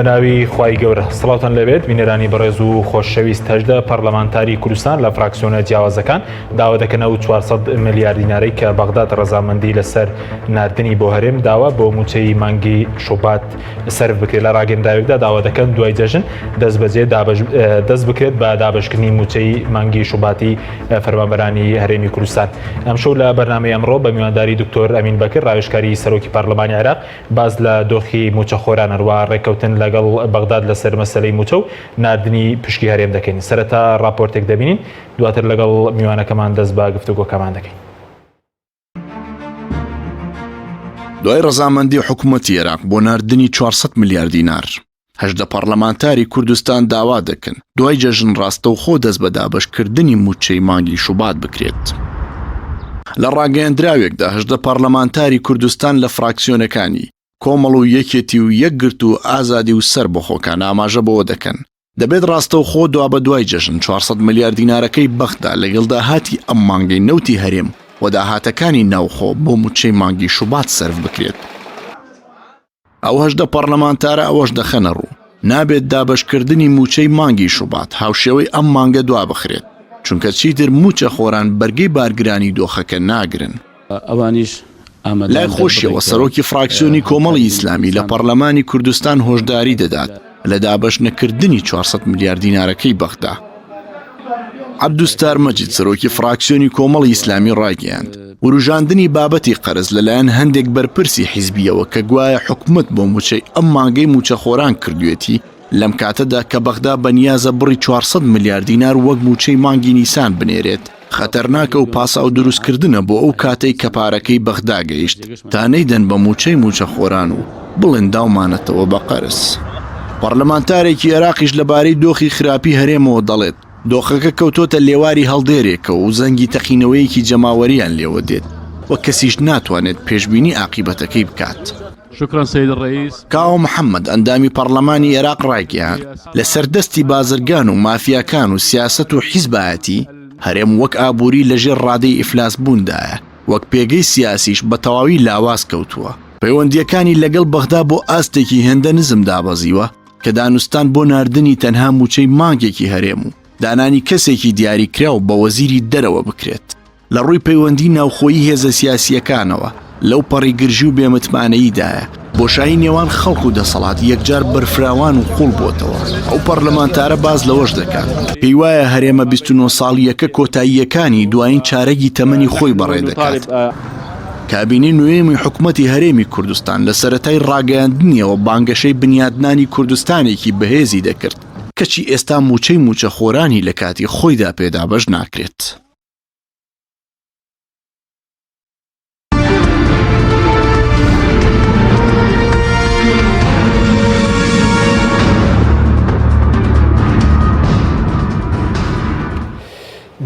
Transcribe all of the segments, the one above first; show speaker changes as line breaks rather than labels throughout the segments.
بەناوی خوای گەورە سڵاوتان لەبێت بینەرانی بەڕێز و خۆشەویست هەژدە پەرلەمانتاری کوردستان لە فراکسیۆنە جیاوازەکان داوا دەکەنەوە 400 ملیار دینارەی کە بەغداد ڕەزامەندی لەسەر ناردنی بۆ هەرێم داوا بۆ موچەی مانگی شوبات سەرف بکرێت لە ڕاگەندراوێکدا داوا دەکەن دوای جەژن دەست بکرێت بە دابشکردنی موچەی مانگی شوباتی فەرمانبەرانی هەرێمی کوردستان. ئەمشەو لە بەرنامەی ئەمڕۆ بە میوانداری دکتۆر ئەمین بەکر ڕاوێژکاری سەرۆکی پەرلەمانی عێراق باز لە دۆخی موچەخۆران هەروە ڕێکەوتن لەگەڵ بەغداد لەسەر مەسەلەی موچە و ناردنی پشکی هەرێم دەکەین. سەرەتا راپۆرتێک دەبینین دواتر لەگەڵ میوانەکەمان دەست بە گفتوگۆکەمان دەکەین.
دوای ڕەزامەندی حکوومەتی عێراق بۆ ناردنی 400 ملیار دینار هەژدە پەرلەمانتاری کوردستان داوا دەکەن دوای جەژن ڕاستەوخۆ دەست بە دابشکردنی موچەی مانگی شوبات بکرێت. لە ڕاگەیەندراوێکدا هەژدە پەرلەمانتاری کوردستان لە فراکسیۆنەکانی کۆمەڵ و یەکێتی و یەکگرت و ئازادی و سەر بەخۆکان ئاماژە بەوە دەکەن دەبێت ڕاستەوخۆ دوا بە دوای جەژن 400 ملیار دینارەکەی بەخدا لەگەڵ داهاتی ئەم مانگەی نەوتی هەرێم و داهاتەکانی ناوخۆ بۆ موچەی مانگی شوبات سەرف بکرێت. ئەو هەژدە پەرلەمانتارە ئەوەش دەخەنە ڕوو نابێت دابشکردنی موچەی مانگی شوبات هاوشێوەی ئەم مانگە دوا بخرێت چونکە چیتر موچە خۆران بەرگەی بارگرانی دۆخەکە ناگرن.
ئەوانیش
لای خۆشیەوە سەرۆکی فراکسیۆنی کۆمەڵی ئیسلامی لە پەرلەمانی کوردستان هۆشداری دەدات لە دابش نەکردنی 400 ملیار دینارەکەی بەغدا. عەبدوستار مەجید سەرۆکی فراکسیۆنی کۆمەڵی ئیسلامی ڕاگەیاند وروژاندنی بابەتی قەرز لەلایەن هەندێک بەرپرسی حیزبیەوە کە گوایە حکومت بۆ موچەی ئەم مانگەی موچەخۆران کردوێتی لەم کاتەدا کە بەغدا بەنیازە بڕی 400 ملیار دینار وەک موچەی مانگی نیسان بنێرێت خەتەرناکە و پاسا و دروستکردنە بۆ ئەو کاتەی کە پارەکەی بەغدا گەیشت تا نەیدەن بە موچەی موچەخۆران و بڵێن داومانەتەوە بە قەرز. پەرلەمانتارێکی عێراقیش لەبارەی دۆخی خراپی هەرێمەوە دەڵێت دۆخەکە کەوتۆتە لێواری هەڵدێرێکە و زەنگی تەقینەوەیەکی جەماوەریان لێوە دێت وە کەسیش ناتوانێت پێشبینی عاقیبەتەکەی بکات.
شكرا سيد الرئيس.
کاو محەممەد ئەندامی پەرلەمانی عێراق ڕایگەیان لە سەردەستی بازرگان و مافیاکان و سیاست و حیزبایەتی هەرێم وەک ئابووری لەژێر ڕادەی ئیفلاس بووندایە وەک پێگەی سیاسیش بە تەواوی لاواز کەوتووە. پەیوەندیەکانی لەگەڵ بەغدا بۆ ئاستێکی هێندە نزم دابەزیوە کە دانوستان بۆ ناردنی تەنها موچەی مانگێکی هەرێم و دانانی کەسێکی دیاریکراو بە وەزیری دەرەوە بکرێت. لە ڕووی پەیوەندی ناوخۆیی هێزە سیاسیەکانەوە لەو پەڕی گرژی و بێمتمانەییدایە بۆشایی نێوان خەڵک و دەسەڵات یەکجار بەرفراوان و قوڵ بۆتەوە. ئەو پەرلەمانتارە باز لەوەش دەکات پێی وایە هەرێمە 29 ساڵیەکە کۆتاییەکانی دوایین چارەکی تەمەنی خۆی بەڕێ دەکات. کابینی نوێمی حکوومەتی هەرێمی کوردستان لە سەرەتای ڕاگەیاندنیەوە بانگەشەی بنیادنانی کوردستانێکی بەهێزی دەکرد کەچی ئێستا موچەی موچەخۆرانی لە کاتی خۆیدا پێدابەش ناکرێت.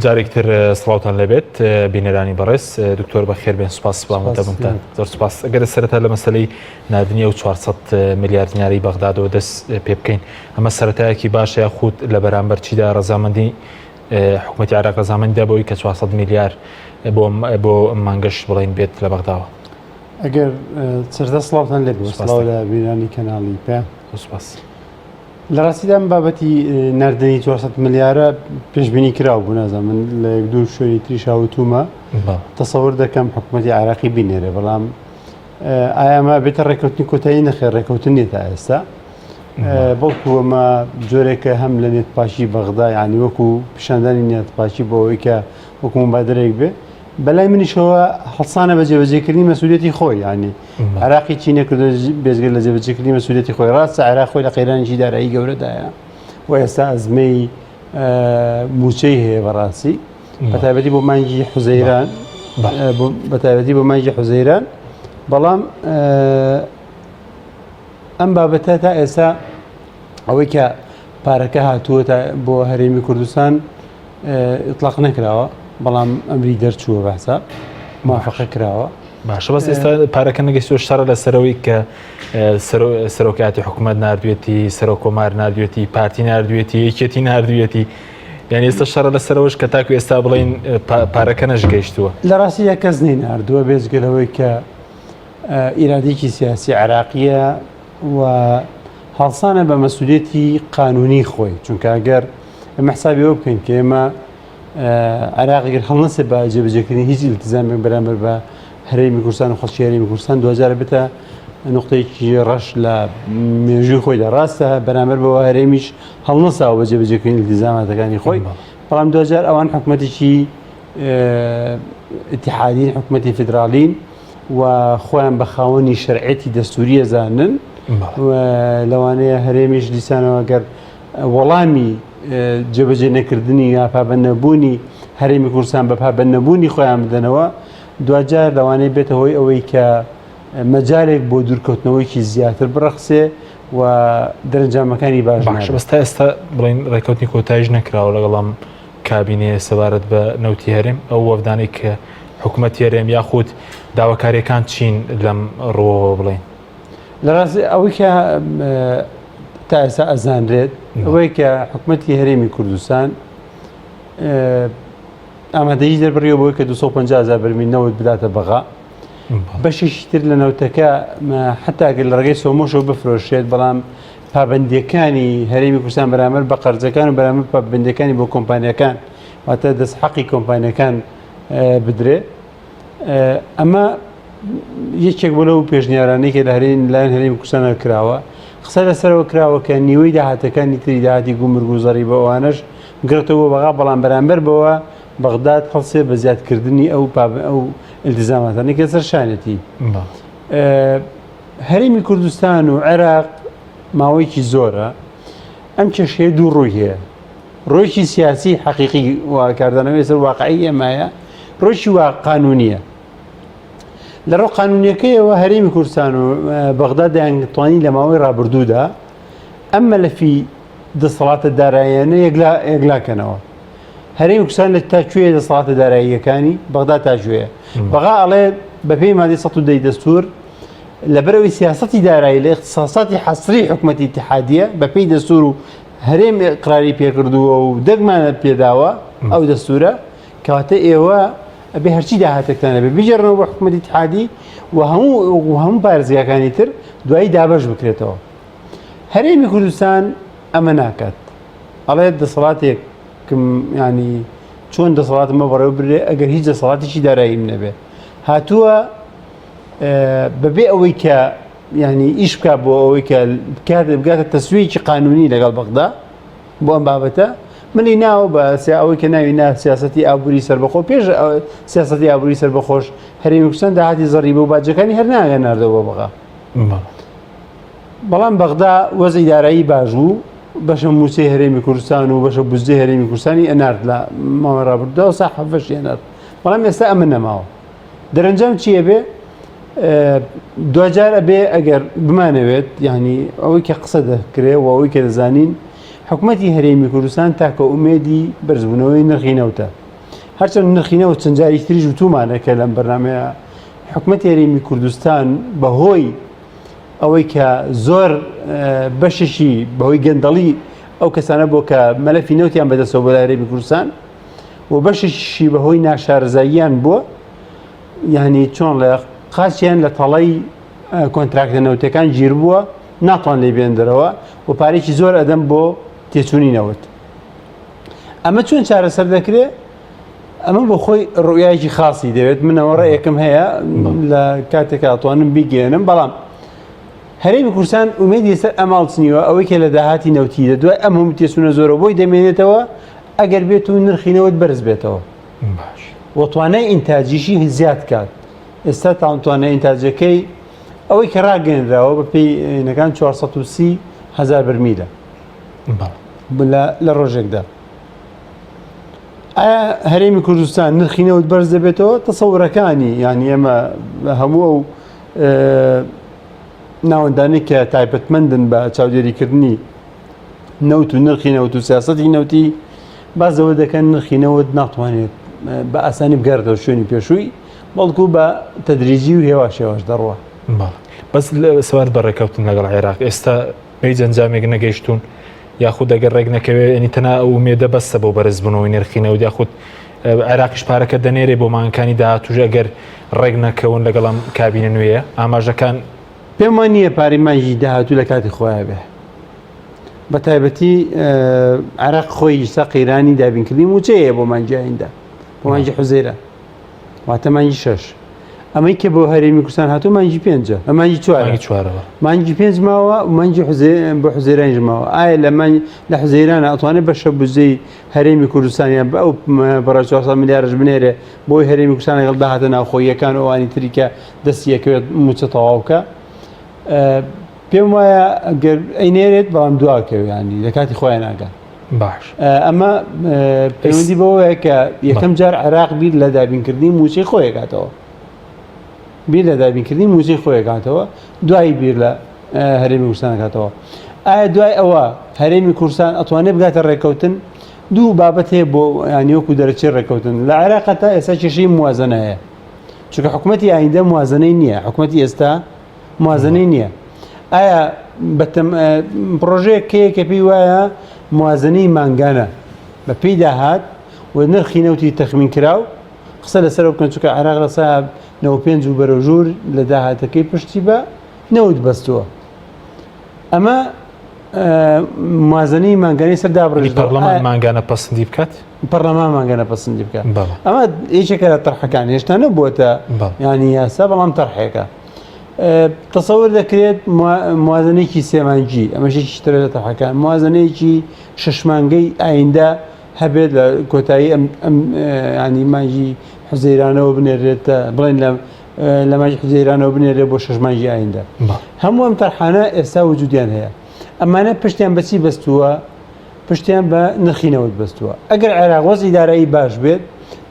جارێکتر سڵاوتان لەبێت بینەرانی بەڕێز دکتۆر بەخێر بێن سوپاس سپاسمتە زۆر سوپاس. ئەگەر سەرەتا لە مەسەلەی ناردنی و 400 ملیار دیناری بەغدادەوە دەست پێ بکەین ئەمە سەرەتایەکی باشە یاخود لە بەرامبەر چیدا ڕەزامەندی حکوومەتی عێراق ڕەزامەندی بۆی کە 400 ملیار بۆ مانگەش بڵین بێت لە بەغداوە.
ئەگەر سەرەتا سڵاوتان لێبێت سڵاو لە بینانی کەناڵی پێ
سوپاس.
لە ڕاستیدا بابەتی ناردنی 400 ملیارە پێشبینی کراوە بوو نازان من لە یەک دوو شوێنی تریشاوتومە تەسەور دەکەم حکوومەتی عێراقی بینێرێ بەڵام ئایا ئەمە بێتە ڕێکەوتنی کۆتایی نەخێر ڕێکەوتن نێتە ئێستا بەڵکو ئەمە جۆرێکە هەم لە نێتپاشی بەغدا یعنی وەکو پیشاندانی نێتپاشی بۆ ئەوەی کە وەکو مبادرەیەک بێ بەلای منیشەوە هەڵسانە بە جێبەجێکردنی مەسئولیەتی خۆی ینی عێراقی چی نەکردو بێزگەر لە جێبەجێکردنی مەسئولیەتی خۆی ڕاستە عێراق خۆی لە قەیرانێکی دارایی گەورەدایە و ئێستا ئەزمەی موچەی هەیە بەڕاستی بەتایبەتی بۆ مانگی حوزەیران بەتایبەتی بۆ مانگی حوزەیران بەڵام ئەم بابەتە تا ئێستا ئەوەی کە پارەکە هاتووە بۆ هەرێمی کوردستان ئیطلاق نەکراوە بەڵام ئەمری دەرچووە بەحساب موافقە کراوە
باشە بەس ئێستا پارەکە نەگەیشتوە شەڕە لەسەرەوەی کە سەرۆکاتی حکوومەت ناردوێتی سەرۆک کۆمار ناردوێتی پارتی ناردوێتی یەکێتی ناردوێتی یعنی ئێستا شەڕە لەسەرەوەش کە تاکو ئێستا بڵین پارەکە نەژگەیشتووە
لە ڕاستی یە کەس نەی ناردووە بێزگەلەوەی کە ئیرادێکی سیاسی عێراقیە و هەڵسانە بە مەسئولێتی قانونی خۆی چونکە ئەگەر ئەمە حسابیەوە بکەین کە ئێمە عێراقیگەر هەڵنەسێ بە جێبەجێکردنی هیچ ئیلتیزامێک بەرامبەر بە هەرێمی کوردستان و خەڵکی هەرێمی کوردستان 2000 بتە نقطەیەکی ڕەش لە مێژووی خۆیدا ڕاستە بەرامبەر بەوە هەرێمیش هەڵنەساوە بە جێبەجێکردنی ئیلتیزاماتەکانی خۆی بەڵام 2000 ئەوان حکومەتێکی اتحادین حکومەتی فدرالین و خۆیان بە خاوەنی شەرعەتی دەستووریە زانن لەوانەیە هەرێمیش دیسانەوە گەر وەڵامی جێبەجێ نەکردنی یا پابەندنەبوونی هەرێمی کوردستان بە پابەندنەبوونی خۆیان بدەنەوە دوجار لەوانەیە بێتە هۆی ئەوەی کە مەجارێک بۆ دوورکەوتنەوەیکی زیاتر بڕەخسێ و دەرەنجامەکانی باش
بەستا ئێستا بڵین ڕێکەوتنی کۆتاییش نەکراوە لەگەڵام کابینەیە سەبارەت بە نەوتی هەرێم ئەو وەفدانەی کە حکوومەتی هەرێم یاخود داواکاریەکان چین لەم ڕۆوە بڵین
لە ڕاستی ئەوەی کە تا ئێستا ئەزانرێت ئەوەی کە حکوومەتی هەرێمی کوردستان ئامادەیی دەربڕیەوە بۆی کە 250,000 بەرمیل نەوت بداتە بەغا بەشێکی تر لە نەوتەکە حتاگەر لە ڕێگەی سۆمۆشەوە بفرۆشێت بەڵام پابەندیەکانی هەرێمی کوردستان بەرامبەر بە قەرزەکان و بەرامبەر پابەندیەکانی بۆ کۆمپانیەکان واتە دەستحەقی کۆمپانیەکان بدرێت ئەمە یەکێک بۆ لەو پێشنیارانەی کە لە لایەن هەرێمی کوردستانە کراوە قسە لەسەرەوە کراوە کە نیوەی داهاتەکانی تری داهاتی گومرگوزەڕی بە ئەوانەش گرێتەوە بەغا بەڵام بەرامبەر بەوە بەغداد هەڵسێ بە زیادکردنی ئەو ئیلتیزاماتانەی کە سەرشانەتی هەرێمی کوردستان و عێراق ماوەیەکی زۆرە ئەم کێشەیە دوو ڕووی هەیە ڕۆیشی سیاسی حەقیقی و کاردانەوەی سەر واقعی ئێمایە ڕۆیشی وا قانونیە لە ڕۆ قانونیەکەیەوە هەرێمی کوردستان و بەغداد دەیانتوانی لە ماوەی ڕابردوودا ئەم مەلەفی دەسەڵاتە داراییانە یەکلاکەنەوە هەرێمی کوردستان لە تاکوێ دەسەڵاتە داراییەکانی بەغداد تاکوێیە بەغا ئەڵێ بەپێی مادەی 110 دەستور لەبەرەوەی سیاسەتی دارایی لە اختصاساتی حەسری حکومەتی اتحادیە بەپێی دەستور و هەرێم قراری پێکردووە و دەگمانە پێداوە ئەو دەستورە کەواتە ئێوە ئەبێ هەرچی داهاتێکتانە بێ بژێڕنەوە بە حکومەتی اتحادی و هەموو پارێزگاکانی تر دوایی دابەش بکرێتەوە هەرێمی کوردستان ئەمە ناکات ئەڵێ دەسەڵاتێک ینی چۆن دەسەڵاتمە بەڕێوە برێ ئەگەر هیچ دەسەڵاتێکی داراییم نەبێ هاتووە بەبێ ئەوەی کە ینی ئیش بکە بۆ ئەوەی کە بگاتە تەسویەکی قانونی لەگەڵ بەغدا بۆ ئەم بابەتە منی ناوە بە ئەوەی کە ناوی سیاسەتی ئابووری سەربەخۆ پێش سیاسەتی ئابووری سەربەخۆش هەرێمی کوردستان داهاتی زەڕیبە و باجەکانی هەر ناگەن ناردەوە بەغا بەڵام بەغدا وەزعی دارایی باش بوو بەشە مووسەی هەرێمی کوردستان و بەشە بوزدەی هەرێمی کوردستانی ئەنارد لە ماوەی ڕابردوودا و سا حەفەشی ئەنارد بەڵام ئێستا ئەمە نەماوە دەرەنجام چییە بێ دوجار ئەبێ ئەگەر بمانەوێت یعنی ئەوەی کە قسە دەکرێ و ئەوەی کە دەزانین حکومەتی هەرێمی کوردستان تاکە ئومێدی بەرزبوونەوەی نرخی نەوتە هەرچەند نرخی نەوت چەند جاری تریش وتومانە کە لەم بەرنامەیە حکومەتی هەرێمی کوردستان بەهۆی ئەوەی کە زۆر بەششی بەهۆی گەندەڵی ئەو کەسانە بۆ کە مەلەفی نەوتیان بەدەستەوە بۆ هەرێمی کوردستان و بەششی بەهۆی ناشارەزاییان بووە یعنی چۆن لە قاچیان لە تەڵەی کۆنتراکتە نەوتەکان گیر بووە ناتوان لێ بێندەرەوە و پارێکی زۆر ئەدەم بۆ تێچوونی نەوت ئەمە چۆن چارەسەر دەکرێت ئەمە بۆ خۆی ڕویایکی خاصی دەوێت منەوە ڕێیەکەم هەیە لە کاتێکە ئەتوانم بیگەێنم بەڵام هەرێمی کوردستان ئومێدی سەر ئەماڵچنیوە ئەوەی کە لە داهاتی نەوتیدە دوای ئەم هەموو تێچوونە زۆرە بۆی دەمێنێتەوە ئەگەر بێت و نرخی نەوت بەرز بێتەوە و توانای ئینتاجیشی زیاد کات ئێستا توانای ئینتاجەکەی ئەوەی کە ڕاگەێنراوە بە پێینەکان 430,000 بەرمیلە لە ڕۆژێکدا ئایا هەرێمی کوردستان نرخی نەوت بەرز دەبێتەوە تەسەورەکانی یعنی ئێمە هەموو ئەو ناوەندانی کە تایبەتمەندن بە چاودێریکردنی نەوت و نرخی نەوت و سیاسەتی نەوتی بازەوە دەکەن نرخی نەوت ناتوانێت بە ئاسانی بگەڕێتەوە شوێنی پێشووی بەڵکو بە تەدریجی و هێواش هێواش دەڕوە
بەس سوار بە ڕێکەوتن لەگەڵ عێراق ئێستا هیچ ئەنجامێک نەگەیشتون یاخود ئەگەر ڕێک نەکەوێت ئەنی تەنها ئومێدە بەستە بۆ بەرزبوونەوەی نرخی نەوت یاخود عێراقیش پارەکە دەنێرێ بۆ مانگەکانی داهاتووش ئەگەر ڕێک نەکەون لەگەڵ ئەم کابینە نوێیە ئاماژەکان
پێم وانە نییە پارەی مانگی داهاتوو لە کاتی خۆیان بێ بە تایبەتی عێراق خۆی ئێستا قەیرانی دابینکردنی موچەیە بۆ مانگی ئایندا بۆ مانگی حوزەیرە واتە مانگی 6 ئەمەی کە بۆ هەرێمی کوردستان هاتوو مانگی 5 مانگی 4 مانگی 5 ماوە مانگی بۆ حوزەیرانیش ماوە ئایا لە حوزەیرانە ئەتوانێت بە شەبوزەی هەرێمی کوردستانیان بە ئەو بەڕای 400 میلیارد بنێرێ بۆی هەرێمی کوردستان لەگەڵ داهاتە ناوخۆییەکان و ئەوانی تریکە دەستی یەکەوێت موچە تەواوکە پێم وایە ئەگەر ئەینێرێت بەڵام دواکەوێ ینی لە کاتی خۆیان ناگات
باش
ئەمە پەیوەندی بەوەیە کە یەکەم جار عێراق بیر لە دابینکردنی موچەی خۆیەکاتەوە بیر لە دابینکردنی موچەی خۆیەکاتەوە دوایی بیر لە هەرێمی کوردستان کاتەوە ئایا دوای ئەوە هەرێمی کوردستان ئەتوانێت بگاتە ڕێکەوتن دوو بابەت هەیە بۆ ینیوەکو دەرەچێ ڕێکەوتن لە عێراق تا ئێستا کێشەی موازنە هەیە چونکە حکوومەتی ئایندە موازنەی نییە حکوومەتی ئێستا موازنەی نییە ئایا پرۆژەیە کە پێی وایە موازنەی مانگانە بە پێی داهات و نرخی نەوتی تەخمین کراو قسە لەسەر بکەن چونکە عێراق لە سا 95 و بەرەو ژوور لە داهاتەکەی پشتی بە نەوت بەستووە ئەمە موازنەی مانگانەی سەر دابڕێژ
پەرلەمان مانگانە پەسەندی بکات
پەرلەمان مانگانە پەسەندی بکات ئەمە یەکێکە لە تەرحەکان هێشتا نەبووەتە ینی یاسا بەڵام تەرحێکە تەسەور دەکرێت موازنەیەکی سێمانگی ئەمەشێکی ترە لە تەرحەکان موازنەیەکی شەشمانگەی ئایندە هەبێت لە کۆتایی ینی مانگی حوزەیرانەوە بنێرێتە بڵێن لە مانگی حوزەیرانەوە بنێرێت بۆ شەشمانگی ئایندە هەموو ئەم تەرحانە ئێستا وجودیان هەیە ئەمانە پشتیان بەچی بەستووە پشتیان بە نرخینەوەت بەستووە ئەگەر عێراق وەزی دارایی باش بێت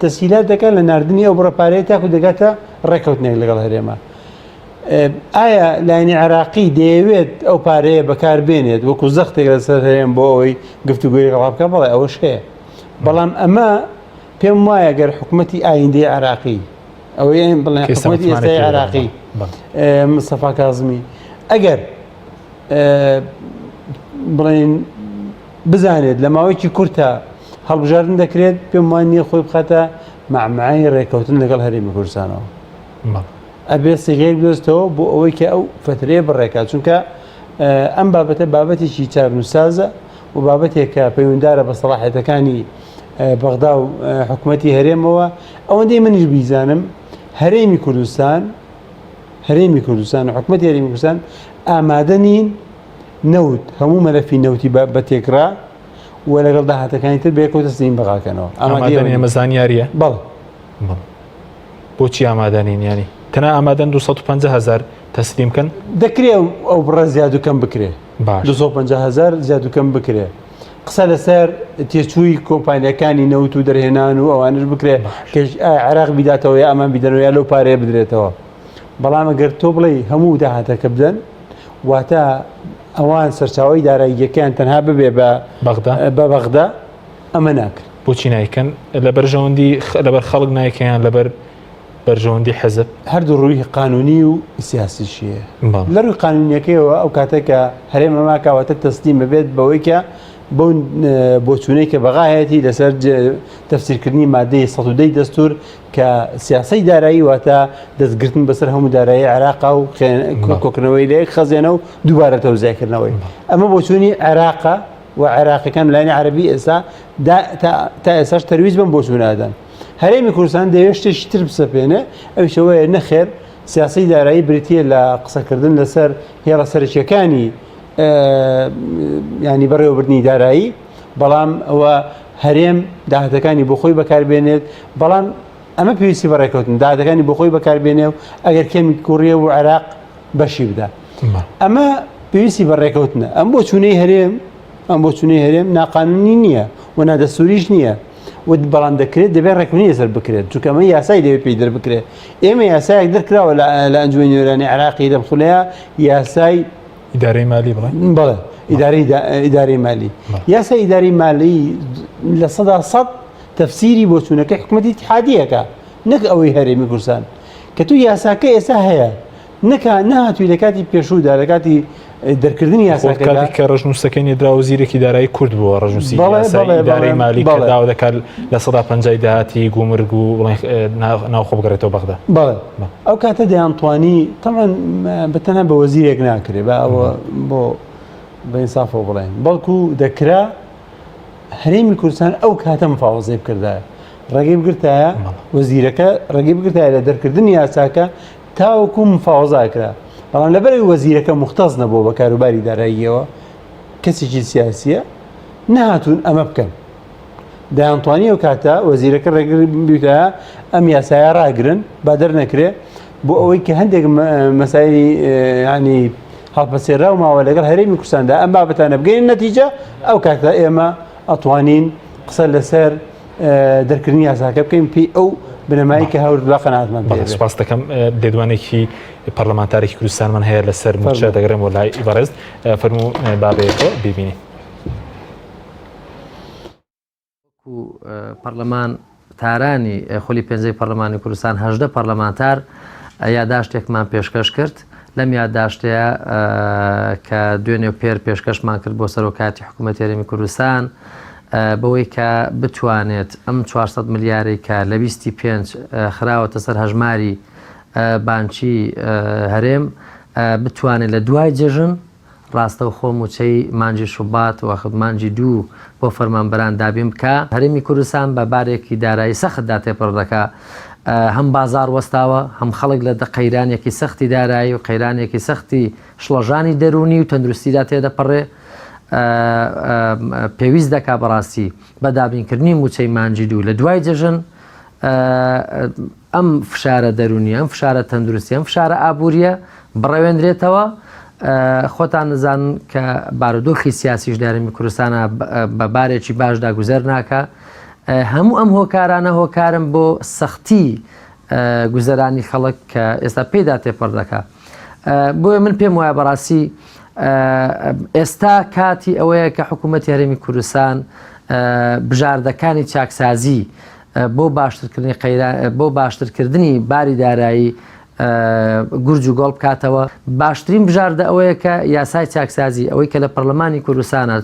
تەسهیلات دەکات لە ناردنی ئەو بڕەپارەیە تاکو دەگاتە ڕێکەوتنێک لەگەڵ هەرێمە ئایا لاینی عراقی دەیەوێت ئەو پارەیە بەکاربێنێت وەکو زەختێک لەسەر هەیەم بۆ ئەوەی گفتوگوێی ڕڵا بکە بڵێ ئەوەش هەیە بەڵام ئەمە پێم وایە گەر حکوومەتی ئایندەی عراقی ئەوەی بڵێ حکوومەتی ئێستای عراقی مستەفا کاظمی ئەگەر بڵێن بزانێت لە ماوەیەکی کورتە هەڵبژاردن دەکرێت پێم وان نییە خۆی بخاتە مەعمەعی ڕێکەوتن لەگەڵ هەرێمی کوردستانەوە ئەبێ سێگەیەک دۆستەوە بۆ ئەوەی کە ئەو فترەیە بڕێکات چونکە ئەم بابەتە بابەتێکی چارنووسازە و بابەتێک کە پەیوەنددارە بە سەلاحیەتەکانی بەغدا و حکوومەتی هەرێمەوە ئەوەندەی منیش بیزانم هەرێمی کوردستان و حکوومەتی هەرێمی کوردستان ئامادە نین نەوت هەموو مەلەفی نەوتی بە تێکرا و لەگەڵ داهاتەکانی تر بێکەوتە سین بەغاکەنەوە
ئامادەنی ئەمە زانیاریە
بەڵێ
بۆچی ئامادەنین ینی تەنها ئامادەن 250,000 تەسلیم بکەن
دەکرێت ئەو بڕە زیاد و کەم بکرێ 250,000 زیاد و کەم بکرێ قسە لەسەر تێچووی کۆمپانیەکانی نەوت و دەرهێنان و ئەوانش بکرێ عێراق بیداتەوە یا ئەمان بیدەنەوە یا لەو پارەیە بدرێتەوە بەڵام ئەگەر تۆ بڵێ هەموو داهاتەکە بدەن واتە ئەوان سەرچاوی داراییەکەیان تەنها ببێ بە بەغدا ئەمە ناکرد
بۆچی نایکەن لە بەرژەوەندی لەبەر خەڵک نایکەیان لەبەر بەرژەوەندی حەزب
هەردوو ڕووی قانونی و سیاسیشیە لە ڕووی قانونیەکەیەوە ئەو کاتێکە هەرێمە ماکەواتە تەسلیم ببێت بەوەی کە بۆ بۆچوونەی کە بەغایەتی لەسەر تەفسیرکردنی مادەی 110 دەستور کە سیاسی دارایی واتە دەستگرتن بەسەر هەموو دارایی عێراقا و کۆکردنەوەی لە یەک خەزیانە و دووبارە تەوزیعکردنەوەی ئەمە بۆچوونی عێراقا و عێراقیەکان لایەنی عەرەبی ئێستا تا ئێستاش تەرویز بم بۆچوونەدەن هەرێمی کوردستان دەیەوێت شتێکی تر بسەپێنێ ئەوشەوەیە نەخێر سیاسی دارایی بریتیە لە قسەکردن لەسەر هێڵە سەرچیەکانی ینی بەڕێوەبردنی دارایی بەڵام ئەوە هەرێم داهاتەکانی بۆ خۆی بەکاربێنێت بەڵام ئەمە پێویستی بەڕێکەوتن داهاتەکانی بۆ خۆی بەکاربێنێ و ئەگەر کەمی کوڕیە و عێراق بەشی بدا ئەمە پێویستی بەڕێکەوتنە ئەم بۆ چوونەی هەرێم ناقانونی نییە و نادەسووریش نییە و بەڵام دەکرێت دەبێت ڕێکوونی لەسەر بکرێت چونکە ئەمە یاسای دەوێت پێی دەربکرێت ئێمە یاسایەک دەرکراوە لە ئەنجومەنی نوێرانی عێراقی دەمخولەیە یاسای
ئیدارەی مالی
بڵێ ئیدارەی مالی یاسای ئیداری مالی لە 100% تەفسیری بۆ چوونەکەی حکوومەتی اتحادیەکە نەک ئەوەی هەرێمی کوردستان کە تو یاساکە ئێستا هەیە نهاتووی لە کاتی پێشوودا لە کاتی دەرکردنی یاساکەدا
کە ڕژنووسەکەی نێدرا وزیرێکی دارایی کورد بووە ڕژنووسی ئیدارەی مالی کە داوا دەکات لە 150 داهاتی گومرگ و ناوخۆ بگەڕێتەوە بەغدا
بەڵێ ئەو کاتە دەیانتوانی تەمان بەتەنها بە وەزیرێک ناکرێ بە ئەوە بۆ بەئینسافەوە بڵێن بەڵکو دەکرا هەرێمی کوردستان ئەو کاتە مفاوەزەی بکردایە ڕێگەی بگرتایە وەزیرەکە ڕێگەی بگرتایە لە دەرکردنی یاساکە تاوەکو مفاوەزاکرا بەڵام لەبەرەوەی وەزیرەکە مختەز نەبووە بە کاروباری داراییەوە کەسێکی سیاسیە نەهاتوون ئەمە بکەن دایانتوانی ئەو کاتە وەزیرەکە ڕێگر بیتایە ئەم یاسایە ڕاگرن با دەرنەکرێ بۆ ئەوەی کە هەندێک مەسایلی ینی هەڵپەسێرا و ماوە لەگەڵ هەرێمی کوردستاندا ئەم بابەتانە بگەین نەتیجە ئەو کاتە ئێمە ئەتوانین قسە لەسەر دەرکردنی یاساکە بکەین پێی ئەو بنەمایی کە هەور بڵا قەناعەتمان پێ بێت.
سپاس دەکەم دێدوانێکی پەرلەمانتارێکی کوردستانمان هەیە لەسەر موچە دەگەڕێم بۆ لای ئیبارەز فەرموو بابێتەوە ببینی.
پەرلەمان تارانی خۆلی پێنجەی پەرلەمانی کوردستان 18 پەرلەمانتار یاداشتێکمان پێشکەش کرد لەم یاداشتەیە کە دوێنێ پێر پێشکەشمان کرد بۆ سەرۆکاتی حکوومەتی هەرێمی کوردستان بەوەی کە بتوانێت ئەم 400 ملیارەی کە لە 25 خراوەتە سەر هەژماری بانکی هەرێم بتوانێت لە دوای جێژن ڕاستە و خۆ موچەی مانجی شوبات و مانجی دوو بۆ فەرمانبەران دابین بکە هەرێمی کوردستان بە بارێکی دارایی سەختدا تێپەڕ دەکا هەم بازار وەستاوە هەم خەڵک لە قەیرانێکی سەختی دارایی و قەیرانێکی سەختی شڵەژانی دەرونی و تەندروستیدا تێدەپەڕێ پێویست دەکا بەڕاستی بە دابینکردنی موچەی مانجی دوو لە دوای جەژن ئەم فشارە دەرونی ئەم فشارە تەندروستی ئەم فشارە ئابوووریە بڕەوێنرێتەوە خۆتان نزانن کە بارودۆخی سیاسیش دارمی کوردستانە بە بارێکی باشدا گوزەر ناکە هەموو ئەم هۆکارانە هۆکارم بۆ سەختی گوزەرانی خەڵک کە ئێستا پێدا تێپەڕ دەکا بۆیە من پێم وایە بەڕاستی ئێستا کاتی ئەوەیە کە حکوومەتی هەرێمی کوردستان بژاردەکانی چاکسازی بۆ باشترکردنی باری دارایی گورج و گۆڵ بکاتەوە باشترین بژاردە ئەوەیە کە یاسای چاکسازی ئەوەی کە لە پەرلەمانی کوردستانە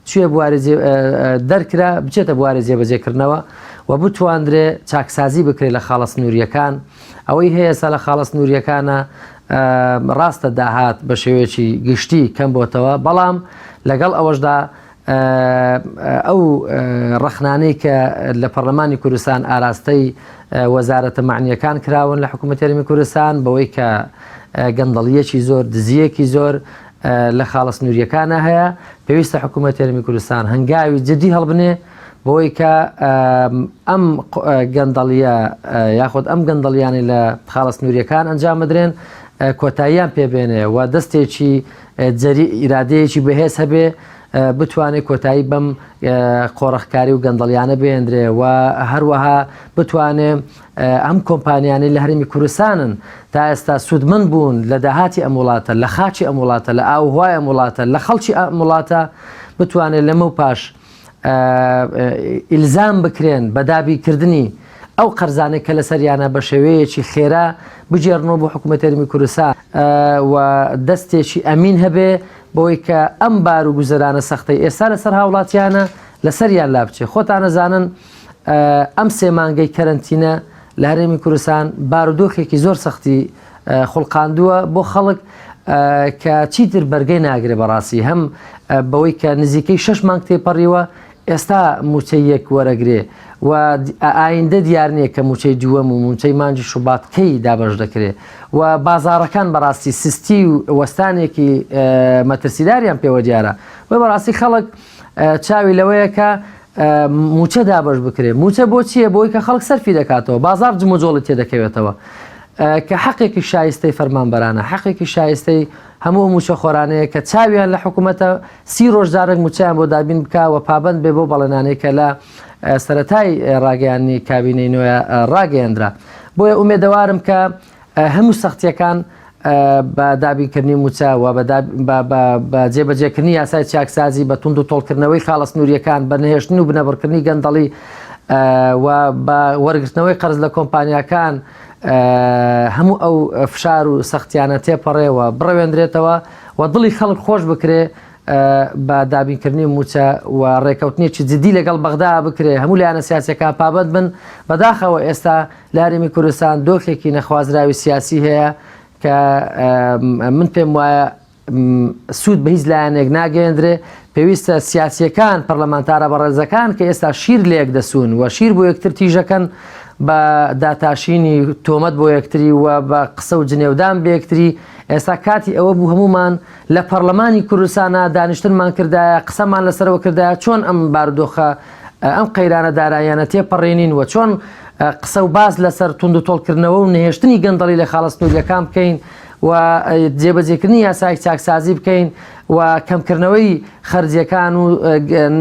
چیە دەرکرا بچێتە بوارە جێبەجێکردنەوە و بتواندرێ چاکسازی بکرێت لە خاڵە سنووریەکان ئەوەی هەیە سا لە خاڵە سنووریەکانە ڕاستە داهات بە شێوەیەکی گشتی کەم بۆتەوە بەڵام لەگەڵ ئەوەشدا ئەو ڕەخنانەی کە لە پەرلەمانی کوردستان ئاراستەی وەزارەتە معنیەکان کراون لە حکوومەتی هەرێمی کوردستان بەوەی کە گەندەڵیەکی زۆر دزیەکی زۆر لە خاڵە سنووریەکانە هەیە پێویستە حکوومەتی هەرێمی کوردستان هەنگاوی جدی هەڵبنێ بۆی کە ئەم گەندەڵیە یاخود ئەم گەندەڵیانی لە خاڵە سنووریەکان ئەنجام بدرێن کۆتاییان پێبێنێ و دەستێکی ئیرادەیەکی بەهێز هەبێ بتوانێت کۆتایی بەم قۆڕەخکاری و گەندەڵیانە بێندرێ و هەروەها بتوانێت ئەم کۆمپانیانی لە هەرێمی کوردستانن تا ئێستا سوودمەند بوون لە داهاتی ئەم وڵاتە لە خاچی ئەم وڵاتە لە ئاوهوای ئەم وڵاتە لە خەڵکی ئەم وڵاتە بتوانێت لەمە پاش ئیلزام بکرێن بە دابیکردنی ئەو قەرزانێک کە لە سەریانە بە شێوەیەکی خێرا بجێڕنەوە بۆ حکوومەتی هەرێمی کوردستان و دەستێکی ئەمین هەبێ بۆی کە ئەم بار و گوزەرانە سەختەی ئێستا لەسەر هاوڵاتیانە لەسەریان لا بچێ خۆتان نەزانن ئەم سێ مانگەی کەرەنتینە لە هەرێمی کوردستان بارودۆخێکی زۆر سەختی خوڵقاندووە بۆ خەڵک کە چیتر بەرگەی ناگرێ بەڕاستی هەم بەوەی کە نزیکەی 6 مانگ تێپەڕیوە ئێستا موچەی یەک وەرەگرێ و ئایندە دیار نییە کە موچەی دووەم و موچەی مانجی شوبات کەی دابەش دەکرێت و بازارەکان بەڕاستی سستی و وەستانێکی مەترسیداریان پێوە دیارە و بەڕاستی خەڵک چاوی لەوەیە کە موچە دابەش بکرێت موچە بۆ چییە بۆی کە خەڵک سەرفی دەکاتەوە بازار جمۆجۆڵی تێدەکەوێتەوە کە حەقێکی شایستەی فەرمانبەرانە حەقێکی شایستەی هەموو موچە خۆرانەیە کە چاویان لە حکوومەتە 30 ڕۆژدارێک موچیان بۆ دابین بکە و پابند بێ بۆ بەڵێنانەی کە لە سەرەتای ڕاگەیانی کابینەی نوێ ڕاگەیەندرا بۆیە ئومێدەوارم کە هەموو سەختیەکان بە دابینکردنی موچە و بە جێبەجێکردنی یاسای چاکسازی بە توند و تۆڵکردنەوەی خاڵە سنووریەکان بە نهێشتن و بنەبڕکردنی گەندەڵی و بە وەرگرتنەوەی قەرز لە کۆمپانیاکان هەموو ئەو فشار و سەختیانە تێپەڕێەوە بڕەوێندرێتەوە و دڵی خەڵک خۆش بکرێ بە دابینکردنی موچە و ڕێکەوتنیێکی جدی لەگەڵ بەغدا بکرێ هەموو لایەنە سیاسەکان پابند بن بەداخەوە ئێستا لە هەرێمی کوردستان دۆخێکی نەخوازراوی سیاسی هەیە کە من پێم وایە سوود بە هیچ لایەنێک ناگەێنرێ پێویستە سیاسیەکان پەرلەمانتارە بەڕێزەکان کە ئێستا شیر لە یەک دەسوون و شیر بۆ یەکتر تیژەکەن بە داتاشینی تۆمەت بۆ یەکتری و بە قسە و جنێودان بە یەکتری ئێستا کاتی ئەوە بوو هەمومان لە پەرلەمانی کوردستانە دانیشتنمان کردایە قسەمان لەسەرەوە کردایە چۆن ئەم بارودۆخە ئەم قەیرانە داراییانە تێپەڕێنین و چۆن قسە و باز لەسەر توند و تۆڵکردنەوە و نهێشتنی گەندەڵی لە خاڵستنووریەکان بکەین و جێبەجێکردنی یاسای چاکسازی بکەین و کەمکردنەوەی خەرجیەکان و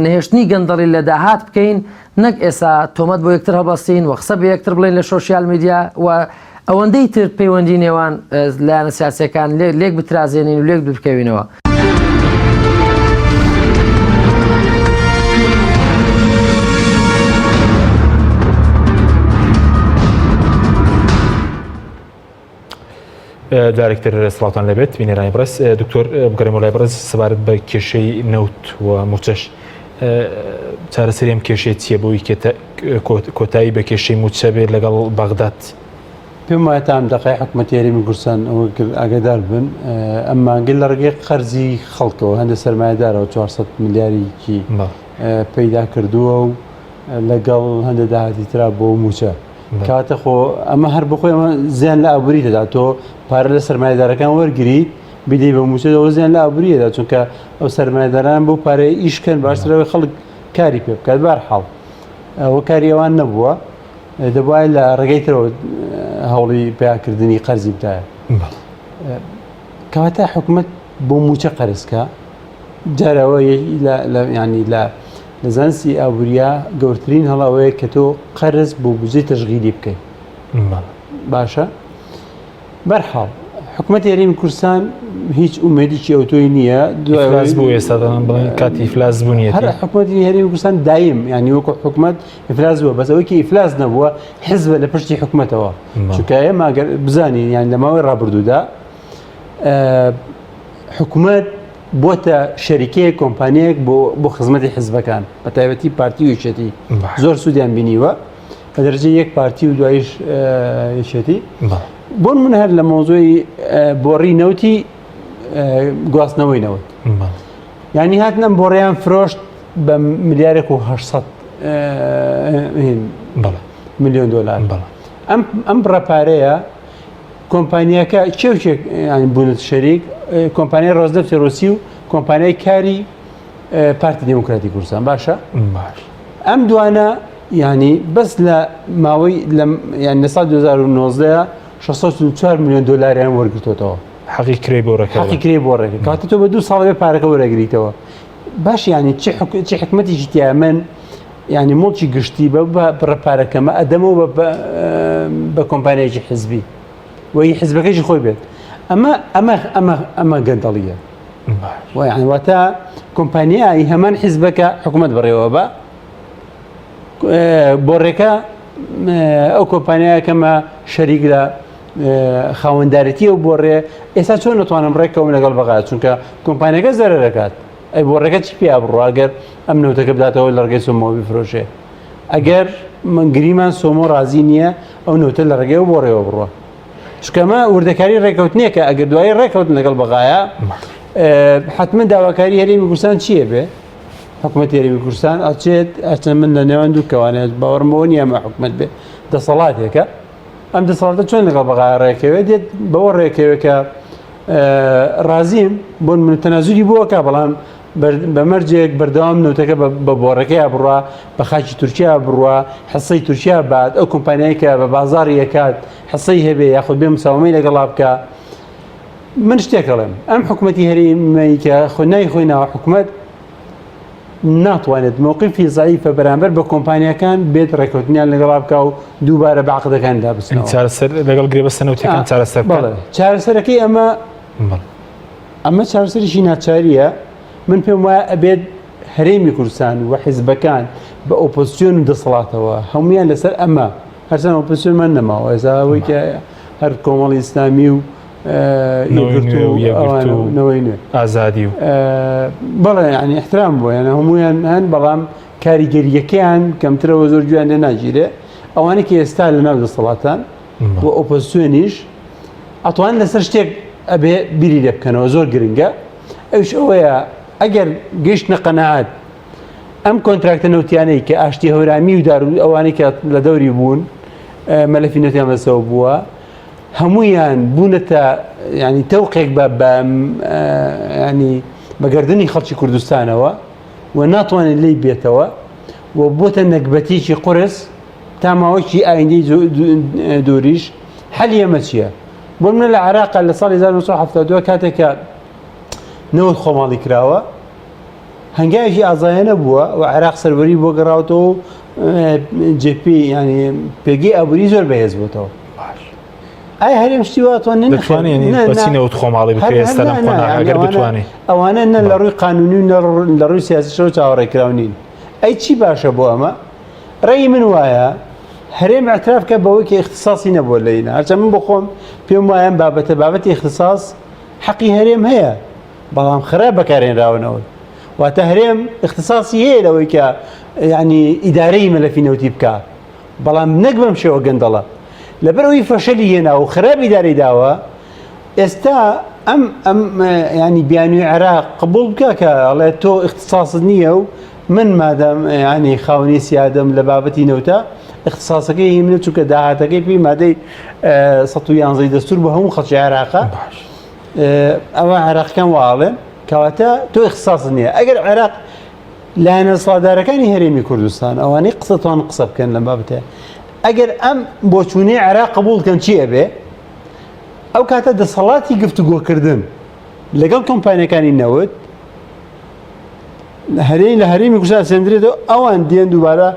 نهێشتنی گەندەڵی لە داهات بکەین نەک ئێسا تۆمەت بۆ یەکتر هەڵبەستین و قسە بە یەکتر بڵێن لە سۆشیال میدیا و ئەوەندەی تر پەیوەندی نێوان لایەنە سیاسیەکان لێک بترازێنین و لێک بکەوینەوە.
دارێکتر سڵاتان لەبێت بینێرانی بەڕێز دکتۆر بگەڕێمەوە لای بەڕێز سەبارەت بە کێشەی نەوت و موچەش چارەسەری ئەم کێشەی چییە بۆی کۆتایی بە کێشەی موچە بێت لەگەڵ بەغداد؟
پێم وایە تا ئەم دەقای حکوومەتی هەرێمی کوردستان ئەوە ئاگادار بن ئەمانگەل لە ڕێگەی قەرزی خەڵکەوە هەندە سەرمایهدارەوە 400 ملیاریکی پەیدا کردووە و لەگەڵ هەندە داهاتی ترا بۆ موچە کاتە خۆ ئەمە هەر بخۆی ئەمە زیان لە ئابووری دەدا تۆ پارە لە سەرمایهدارەکان وەرگریت بدەی بە موچەوە زیان لە ئابووریەدا چونکە ئەو سەرمایهداران بۆ پارەی ئیشکەن باشترەوەی خەڵک کاری پێ بکات بەرحاڵ ئەوە کاری ئەوان نەبووە دەبوایە لە ڕێگەی ترەوە هەوڵی پیاکردنی قەرزی بدایە کەواتە حکوومەت بۆ موچە قەرزکە جارەوە ینی لە زانستی ئابووریا گەورترین هەڵاوەیە کە تۆ قەرز بۆ بجێ تەشغیلی بکەیت باشە بەرحاڵ حکوومەتی هەرێمی کوردستان هیچ ئومێدیی ئەوتۆی نییە
ئیفلاس بوو ئێستا بڵێن کاتی ئیفلاس بوونیە
هەر حکوومەتی هەرێمی کوردستان دایم ینی وەکو حکوومەت ئیفلاس بووە بەس ئەوەی کە ئیفلاس نەبووە حیزبە لە پشتی حکوومەتەوە چونکە ئێمە بزانین یان لە ماوەی ڕابردوودا حکوومەت بۆتە شەریکەیە کۆمپانیەک بۆ خزمەتی حیزبەکان بە تایبەتی پارتی و یەکێتی زۆر سوودیان بینیوە بە دەرەجەی یەک پارتی و دوایش یەکێتی بۆن من هەر لە مۆزۆی بۆڕی نەوتی گواستنەوەی نەوت یعنی هاتنەم بۆڕیان فرۆشت بە ملیارێک و 800 میلیۆن دۆلار ئەم بڕەپارەیە کۆمپانیەکە چێوچێک بوونت شەریک کۆمپانیای ڕۆزدە فێرۆسی و کۆمپانیای کاری پارتی دموکراتی کوردستان باشە ئەم دوانە ینی بەس لە ماوەی لە ساڵ 2019 604 میلیۆن دۆلاریان وەرگرتوتەوە
حەقی کرێ
بۆڕێک کاتە تۆ بە 2 ساڵ بێ پارەکە وەرەگریتەوە باش ینی چی حکومەتیشی تیا من ینی مڵکی گشتی بە بڕەپارەکەمە ئەدەمەوە بە کۆمپانیایکی حزبی وی حزبەکەیشی خۆی بێت ئەمە گەندەڵیە وایانی واتە کۆمپانیایی هەمان حیزبەکە حکوومەت بڕێەوە بە بۆڕێکە ئەو کۆمپانیایەکەمە شەریک لە خاوەندارەتی ئەو بۆڕێ ئێستا چۆن نتوانم ڕێکەوەم لەگەڵ بەغات چونکە کۆمپانیەکە زەرەکات ئەی بۆڕێکە چی پێیا بڕوا ئەگەر ئەم نەوتەکە بداتەوە لە ڕێگەی سۆمەوە بفرۆشێ ئەگەر گریمان سۆمۆ ڕازی نییە ئەو نەوتە لە ڕێگەی بۆڕێەوە بڕوە شکەمە وردەکاری ڕێکەوتنیە کە ئەگەر دوای ڕێکەوتن لەگەڵ بەغایە حتمما داواکاری هەرێمی کوردستان چییە بێ حکوومەتی هەرێمی کوردستان ئەچێت ئەچەن من لە نێوان دوو کەوانێت باوەڕمەوە نیە ئەمە حکوومەت بێ دەسەڵاتێکە ئەم دەسەڵاتە چۆن لەگەڵ بەغای ڕێکەوێت دێت بەوە ڕێکەوێکە ڕازیم بۆن من تەنازولی بووەکە بەڵام بەمەرجێک بەردەوام نەوتەکە بە بۆڕەکەی بڕوا بە خاکی تورکیا بڕوا حسەی تورکیا بعد ئەو کۆمپانیایی کە بە بازاری یەکات حسەی هەبێ یاخود بێ مساومەی لەگەڵا بکە من شتێکەڵێم ئەم حکوومەتی هەرێمی کە خۆنای خۆی ناوە حکوومەت ناتوانێت مووقفی زعیفە بەرامبەر بە کۆمپانیەکان بێت ڕێکەوتنیان لەگەڵا بکە و دووبارە بە عەقدەکاندا بچنەوە
لەگەڵ گرێبەستنەوتەکان چارەسەر
چارەسەرەکەی ئەمە چارەسەریشی ناچاریە من پێم وایە ئەبێت هەرێمی کوردستان و حیزبەکان بە ئۆپۆزیسیۆن و دەسەڵاتەوە هەمویان لەسەر ئەمە هەرچەند ئۆپۆزیسیۆنمان نەماوە ئێستا کە هەر کۆمەڵی ئیسلامی و نەوەی نوێ
ئازادی و
بەڵێ ینی احترام بووە یانە هەمویان هەن بەڵام کاریگەریەکەیان کەمترەوە زۆر گویان لێ ناگیرێ ئەوانێکی ئێستا لە ناو دەسەڵاتان و ئۆپۆزیسیۆنیش ئەتوان لەسەر شتێک ئەبێ بیری لێ بکەنەوە زۆر گرنگە ئەوش ئەوەیە ئەگەر گەیشتنە قەنەعات ئەم کۆنتراکتە نەوتیانەی کە ئاشتی هەورامی و دار ئەوانەی کە لە دەوری بوون مەلەفی نەوتیان لەسەوە بووە هەموویان بوونەتە ینی تەوقێک بە ینی بەگەردنی خەڵکی کوردستانەوە و ناتوانێت لی بێتەوە و بۆتە نەکبەتیکی قورس تا ماوەکی ئایندەی دووریش حەلی ئەمە چییە؟ بۆ منە لە عێراق لە ساڵی 1972 کاتێکە نەوت خۆماڵی کراوە هەنگاوێکی ئازایانە بووە و عێراق سەروەری بۆ گەڕاوەوە و جێپی ینی پێگەی ئابووری زۆر بەهێز بووتەوە ئایا هەرێم شتی واتوانێت
بچینەوت خۆماڵی بکە ئێستا لەم قۆناغاگەر بتوانێت
ئەوانە نە لە ڕووی قانونی و لە ڕووی سیاسیشەوە چاوەڕێکراونین ئەی چی باشە بۆ ئەمە ڕێی من وایە هەرێم ئەتراف کە بەوەیکە اختصاصی نەبووە لەینە هەرچە من بۆ خۆم پێم وایە بابەتی اختصاص حەقی هەرێم هەیە بەڵام خراپ بەکارهێنراونەوە واتە هەرێم اختصاصی هەیە لەوەی کە ینی ئیدارەی مەلەفی نەوتی بکە بەڵام نەک بەم شێوە گەندەڵە لەبەرەوەی فەشەلی هێنا و خراپی داری داوە ئێستا ئەم ینی بیانووی عێراق قبول بکە کە ئەڵێ تۆ اختصاصت نییە و من مادەم ینی خاوەنی سیادەم لە بابەتی نەوتە اختصاصەکەی هی منە چووکە داهاتەکەی پێی مادەی 111 دەستور بە هەموو خەڵکی عێراقا ئەوە عێراقیەکان واڵێن کەواتە تۆ اختصاصت نییە ئەگەر عێراق لایەنە سەڵاتدارەکانی هەرێمی کوردستان ئەوانەی قسەتوان قسە بکەن لەم بابەتە ئەگەر ئەم بۆچوونەی عێراق قبول بکەن چییە بێ ئەو کاتە دەسەڵاتی گفتوگۆکردن لەگەڵ کۆمپانیەکانی نەوت لە هەرێمی کوردستان سێندرێتەوە ئەوان دێن دووبارە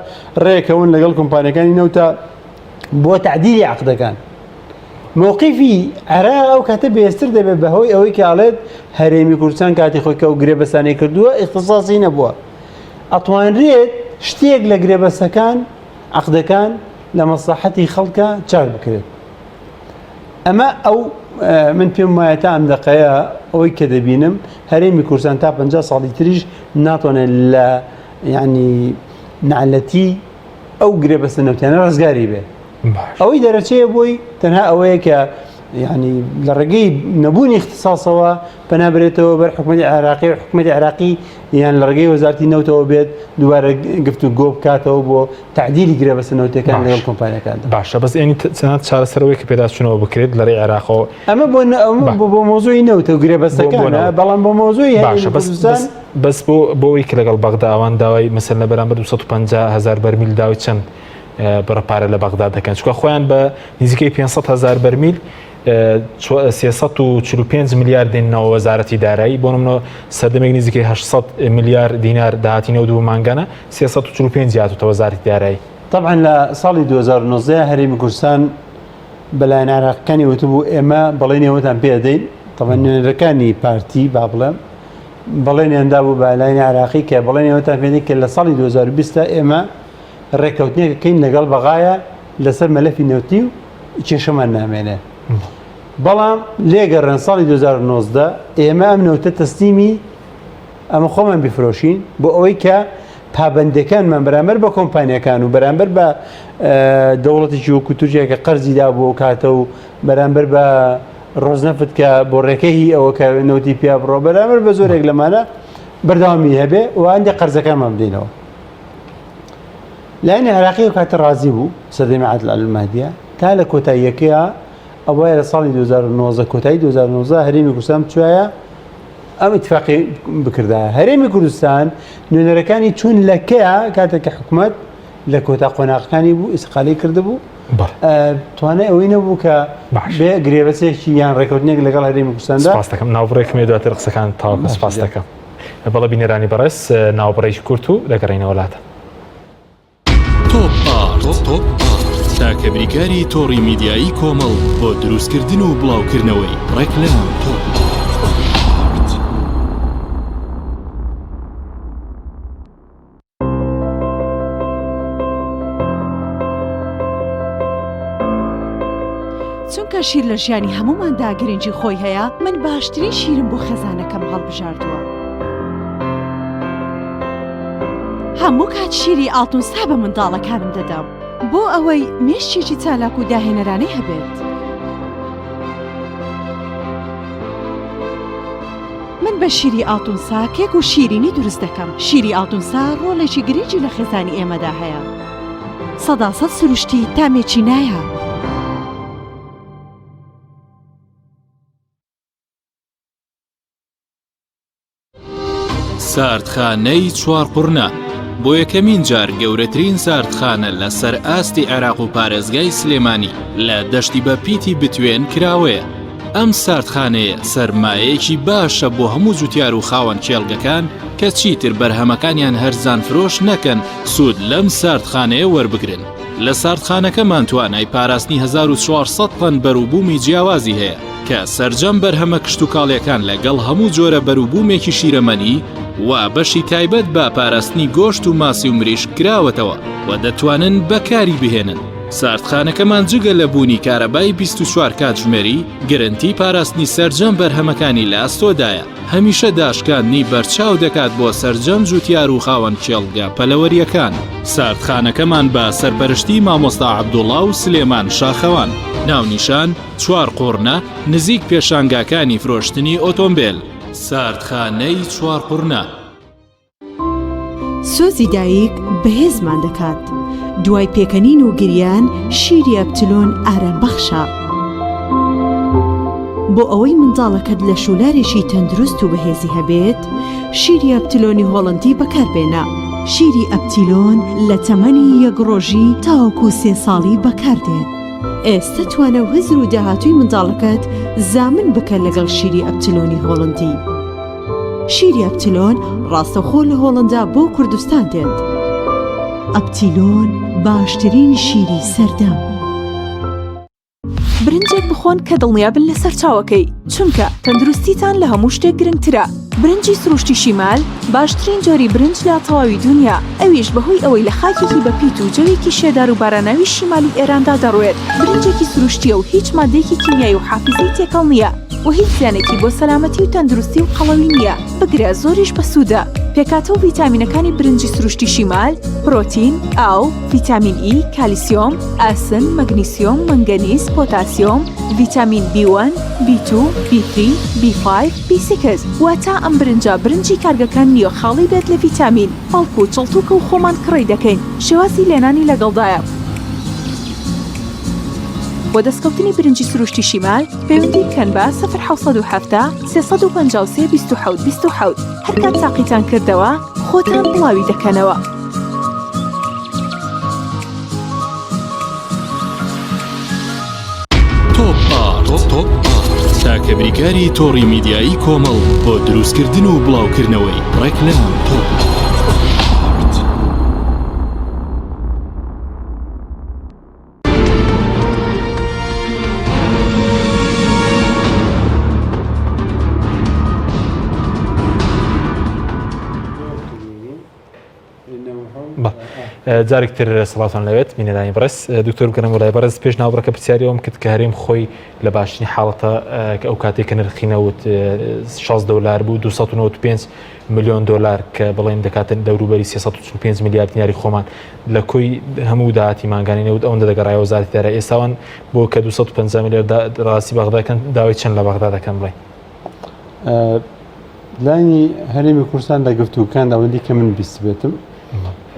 ڕێکەون لەگەڵ کۆمپانیەکانی نەوتە بۆ تعدیلی عەقدەکان مووقیفی عێراق ئەو کاتە بەهێزتر دەبێت بەهۆی ئەوەی کە ئاڵێت هەرێمی کوردستان کاتی خۆی کە و گرێبەسانەی کردووە اختصاصی نەبووە ئەتوانرێت شتێک لە گرێبەسەکان عەقدەکان لە مەسلحەتی خەڵکە چاک بکرێت ئەمە ئەو من پێم وایە تا ئەم دەقەیە ئەوەی کە دەبینم هەرێمی کوردستان تا 50 ساڵی تریش ناتوانێت لە ینی نعلەتی ئەو گرێبەستە نەوتیانە ڕزگاری بێ ئەوەی دەرەچەیە بۆی تەنها ئەوەیە کە ینی لە ڕێگەی نەبوونی اختصاصەوە پەنابرێتەوە بەر حکومەتی عێراقی و حکومەتی عێراقی یان لە ڕێگەی وەزارەتی نەوتەوە بێت دووبارە گفتوگۆ بکاتەوە بۆ تعدیلی گرێبەستە نەوتیەکان لەگەڵ کۆمپانیەکاندا
باشە بەس ئێنی چەند چارەسەرەوەی کە پێداچوونەوە بکرێت لە ڕێی عێراقەوە
ئەمە بۆ مۆزوعی نەوتە و گرێبەستەکانە بەڵام بۆ مۆزوعی
باشە بەس بۆەوەی کە لەگەڵ بەغدا ئەوان داوای مەسەل لە بەرامبەر 250,000 بەرمیل داوای چەند بڕپارە لە بەغدا دەکەن چکە خۆیان بە نزیکەی 500,000 بەرمیل 345 میلیارد دێنەوە وەزارەتی دارایی بۆ نمونە سەردەمێک نزیکەی 800 میلیارد دینار داهاتینەوە دوو مانگانە 345 زیاتوتە وەزارەتی دارایی
طبعا لە ساڵی 2019 هەرێمی کوردستان بەلایەن عێراقیەکانی وتبوو ئێمە بەڵێنیەوەتان پێدەین طبعا نوێنەرەکانی پارتی با بڵێم بەڵێنیاندا بوو بە لایەنی عێراقی کە بەڵێنیەوەتان پێدەین کە لە ساڵی 2020 ئێمە ڕێککەوتنێکەکەین لەگەڵ بەغایە لەسەر مەلەفی نەوتی و کێشەمان نامێنێ بەڵام لێگەڕێن ساڵی 2019 ئێمە ئەم نەوتە تەسلیمی ئەمە خۆمان بفرۆشین بۆ ئەوەی کە پابەندەکانمان بەرامبەر بە کۆمپانیەکان و بەرامبەر بە دەوڵەتێکی وەکو تورکیا کە قەرزیدا بۆ کاتە و بەرامبەر بە ڕۆژنەفت کە بۆ ڕێکەی ئەوە کە نەوتی پیا بڕۆ بەرامبەر بە زۆرێک لەمانە بەردەوامی هەبێ و هەندێ قەرزەکانمان بدەینەوە لایەنی عێراقی و کاتە ڕازی بوو سەردەمی عادل ئەلمادیە تا لە کۆتاییەکەیە ئەوەیە لە ساڵی 2019 کۆتایی 2019 هەرێمی کوردستان بچوایە ئەم ئیتفاقی بکردایە هەرێمی کوردستان نوێنەرەکانی چوون لەکەیە کاتێککە حکوومەت لە کۆتا قۆناغەکانی بوو ئیسقالی کرده بوو توانای ئەوەی نەبوو کە بێ گرێبەسێکی یان ڕێکەوتنێک لەگەڵ هەرێمی کوردستاندا
سپاس دەکەم ناوبڕێکمێ دواتر قسەکان تاوەکە سپاس دەکەم بەڵە بینێرانی بەڕێز ناوبڕێکی کورت و دەگەڕینەوە وڵاتە
تۆپ ئارت تاکە بریکاری تۆڕی میدیایی کۆمەڵ بۆ دروستکردن و بڵاوکردنەوەی ڕێکلام
چونکە شیر لە ژیانی هەموماندا گرنگی خۆی هەیە من باشترین شیرم بۆ خەزانەکەم هەڵبژاردووە هەموو کات شیری ئاڵتونسا بە منداڵەکانم دەدەم بۆ ئەوەی مێشتێکی چالاک و داهێنەرانەی هەبێت من بە شیری ئاتونسا کێک و شیرینی دروست دەکەم. شیری ئاتونسا ڕۆڵێکی گرنگی لە خێزانی ئێمەدا هەیە. سەداسەد سروشتی تامێکی نایە.
ساردخانەی چوارقورنا بۆ یەکەمین جار گەورەترین ساردخانە لە سەر ئاستی عێراق و پارێزگای سلێمانی لە دەشتی بە پیتی بتوێن کراوەیە. ئەم ساردخانەیە سەرمایەیەکی باشە بۆ هەموو جوتیار و خاوەن کێڵگەکان کە چیتر بەرهەمەکانیان هەرزان فرۆش نەکەن سوود لەم ساردخانەیە وەربگرن. لە ساردخانەکەمان توانای پاراستنی 1400 تن بەرووبوومی جیاوازی هەیە کە سەرجەم بەرهەمە کشت و کاڵیەکان لەگەڵ هەموو جۆرە بەرووبوومێکی شیرەمەنی و بەشی تایبەت بە پاراستنی گۆشت و ماسی و مریشک کراوەتەوە و دەتوانن بەکاری بهێنن. ساردخانەکەمان جگە لە بوونی کارەبای 24 کاتژمێری گرنتی پاراستنی سەرجەم بەرهەمەکانی لە ئاستۆدایە. هەمیشە داشکاندنی بەرچاو دەکات بۆ سەرجەم جوتیار و خاوەن کێڵگە پەلەوەریەکان. ساردخانەکەمان بە سەرپەرشتی مامۆستا عەبدوڵڵا و سلێمان شاخەوان. ناونیشان چوارقورنا نزیک پێشانگاکانی فرۆشتنی ئۆتۆمبیل. ساردخانەی چوارقورنا.
سۆزی دایک بەهێزمان دەکات. دوای پێکەنین و گریان شیری ئەپتلۆن ئارام بەخشە. بۆ ئەوەی منداڵەکەت لە شولارێکی تەندروست و بەهێزی هەبێت، شیری ئەپتلۆنی هۆڵندی بەکاربێنە. شیری ئەپتیلۆن لە تەمەنی 1 ڕۆژی تاوەکو 3 ساڵی بەکاردێت. ئێستا توانە و هزر و داهاتووی منداڵەکەت زامن بکە لەگەڵ شیری ئەپتلۆنی هۆڵندی. شیری ئەپتلۆن ڕاستەوخۆ لە هۆڵندا بۆ کوردستان دێت. ئەپتیلۆن باشترین شیری سەردەم.
برنجێک بخۆن کە دڵنیابن لەسەر چاوەکەی، چونکە تەندروستیتان لە هەموو شتێک گرنگترە. برنجی سروشتی شیمال باشترین جۆری برنج لە تەواوی دنیا، ئەویش بەهۆی ئەوەی لە خاکێکی بەپیت و جەوێکی شێدار و باراناوی شیمالی ئێراندا دەڕوێت. برنجێکی سروشتیە و هیچ مادەیەکی کیمیایی و حافزەی تێکەڵ نییە و هیچ زیانێکی بۆ سەلامەتی و تەندروستی و قەڵەوی نییە. بگرە زۆریش بەسوودە. پێکاتەوە ڤیتامینەکانی برنجی سروشتی شیمال، پرۆتین، ئاو، ڤیتامین ئی، کالیسیۆم، ئاسن، مەگنیسیۆم، مەنگەنیز، پۆتاسیۆم، ڤیتامین B1، B2، B3، B5، B6. واتە ئەم برنجی کارگەکان نییە خاڵی بێت لە ڤیتامین، بەڵکو چڵتوکە و خۆمان کڕی دەکەین. شێوازی لێنانی لەگەڵدایە. بۆ دەستکەوتنی برنجی سروشتی شیمال پەیوەندی بکەن بە 070 353 27 27. هەر کات تاقیتان کردەوە خۆتان بڵاوی دەکەنەوە.
تۆپ ئارت تاکە بریکاری تۆڕی میدیایی کۆمەڵ بۆ دروستکردن و بڵاوکردنەوەی ڕێکلام. تۆپ
جارێکتر سەڵاتان لەوێت بینەرانی بەڕێز دکتۆر بگەڕێم وەلای بەڕێز پێش ناوبڕەکە پرسیاریەوەم کرد کە هەرێم خۆی لە باشترین حاڵەتە کە ئەو کاتێک کە نرخی نەوت $16 بوو 295 ملیۆن دلار کە بڵێن دەکاتن دەوروبەری 345 میلیارد دیناری خۆمان لە کۆی هەموو داهاتی ماگانی نەوت ئەوەندە دەگەڕایەوە وەزارەتی دارایی ئێستاوان بۆ کە 250 میلیارد ڕاستی بەغداکەن داوای چەند لە بەغدا دەکەن بڵێ
لانی هەرێمی کوردستان لە گفتوگەکان داوەندی کە من بیست بێتم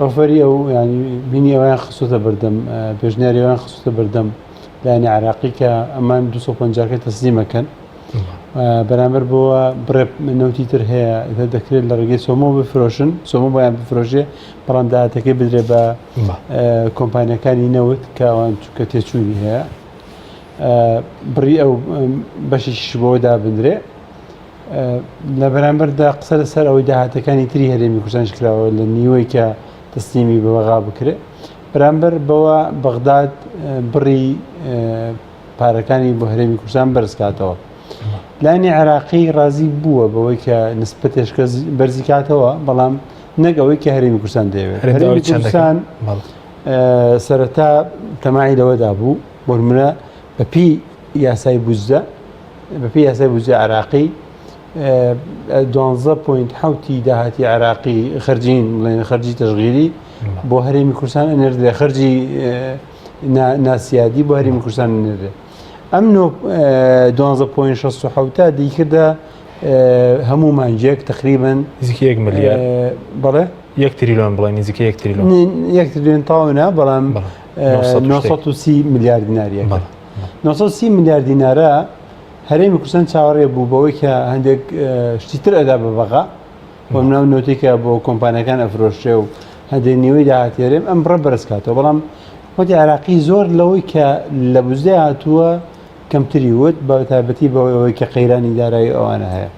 ئەوفەری ئەو ینی بینی ئەویان خستوتە بەردەم پێشنیاری ئەویان خستوتە بەردەم لایەنی عێراقی کە ئەمان 250 تەسلیمەکەن بەرامبەر بۆەوە بڕێ نەوتی تر هەیە دەکرێت لە ڕێگەی سۆمۆ بفرۆشن سۆمۆ بۆیان بفرۆژێ بەڵام داهاتەکەی بدرێ بە کۆمپانیەکانی نەوت کە ئەوان چووکە تێچوونی هەیە بڕی ئەو بەشێکیش بۆەوە دابدرێ لە بەرامبەردا قسە لەسەر ئەوەی داهاتەکانی تری هەرێمی کوردستانش کراوە لە نیوەی کە تەسلیمی بەوەغا بکرێ بەرامبەر بەوە بەغداد بڕی پارەکانی بۆ هەرێمی کوردستان بەرزکاتەوە لانی عێراقی ڕازی بووە بەوەی کە نسبەتێشکە بەرزی کاتەوە بەڵام نەک ئەوەی کە هەرێمی کوردستان دەیەوێت هەرێمی کوردستان سەرەتا تەماعی لەوەدا بوو بۆ نمونە بەپی یاسای بوزدە بەپی یاسای بوزدە عێراقی 12.7 داهاتی عێراقی خەرجین بڵێن خەرجی تەشغیلی بۆ هەرێمی کوردستان ئەنێردرێ خەرجی ناسیادی بۆ هەرێمی کوردستان ئەنێردرێ ئەم 12.67 دیکردە هەموو مانجێک تقریبا
نزیکی 1 ملیار
بەڵێ
1 تریلیۆن بڵێ نزیکی 1 تریلیۆن
1 تریلیۆن تاوانە بەڵام 930 میلیارد دیناریەکە 930 میلیارد دینارە هەرێمی کوردستان چاوەڕێ بوو بەوەی کە هەندێک شتی تر ئەدا بە بەغا بۆ ناو نۆتێکە بۆ کۆمپانیەکان ئەفرۆشتێ و هەندێک نیوەی داهاتێرێم ئەم بڕە بەرزکاتەوە بەڵام وەتی عراقی زۆر لەوەی کە لە بوزدە هاتووە کەمتری وت بە تایبەتی بەوەی کە قەیرانی دارایی ئەوانە هەیە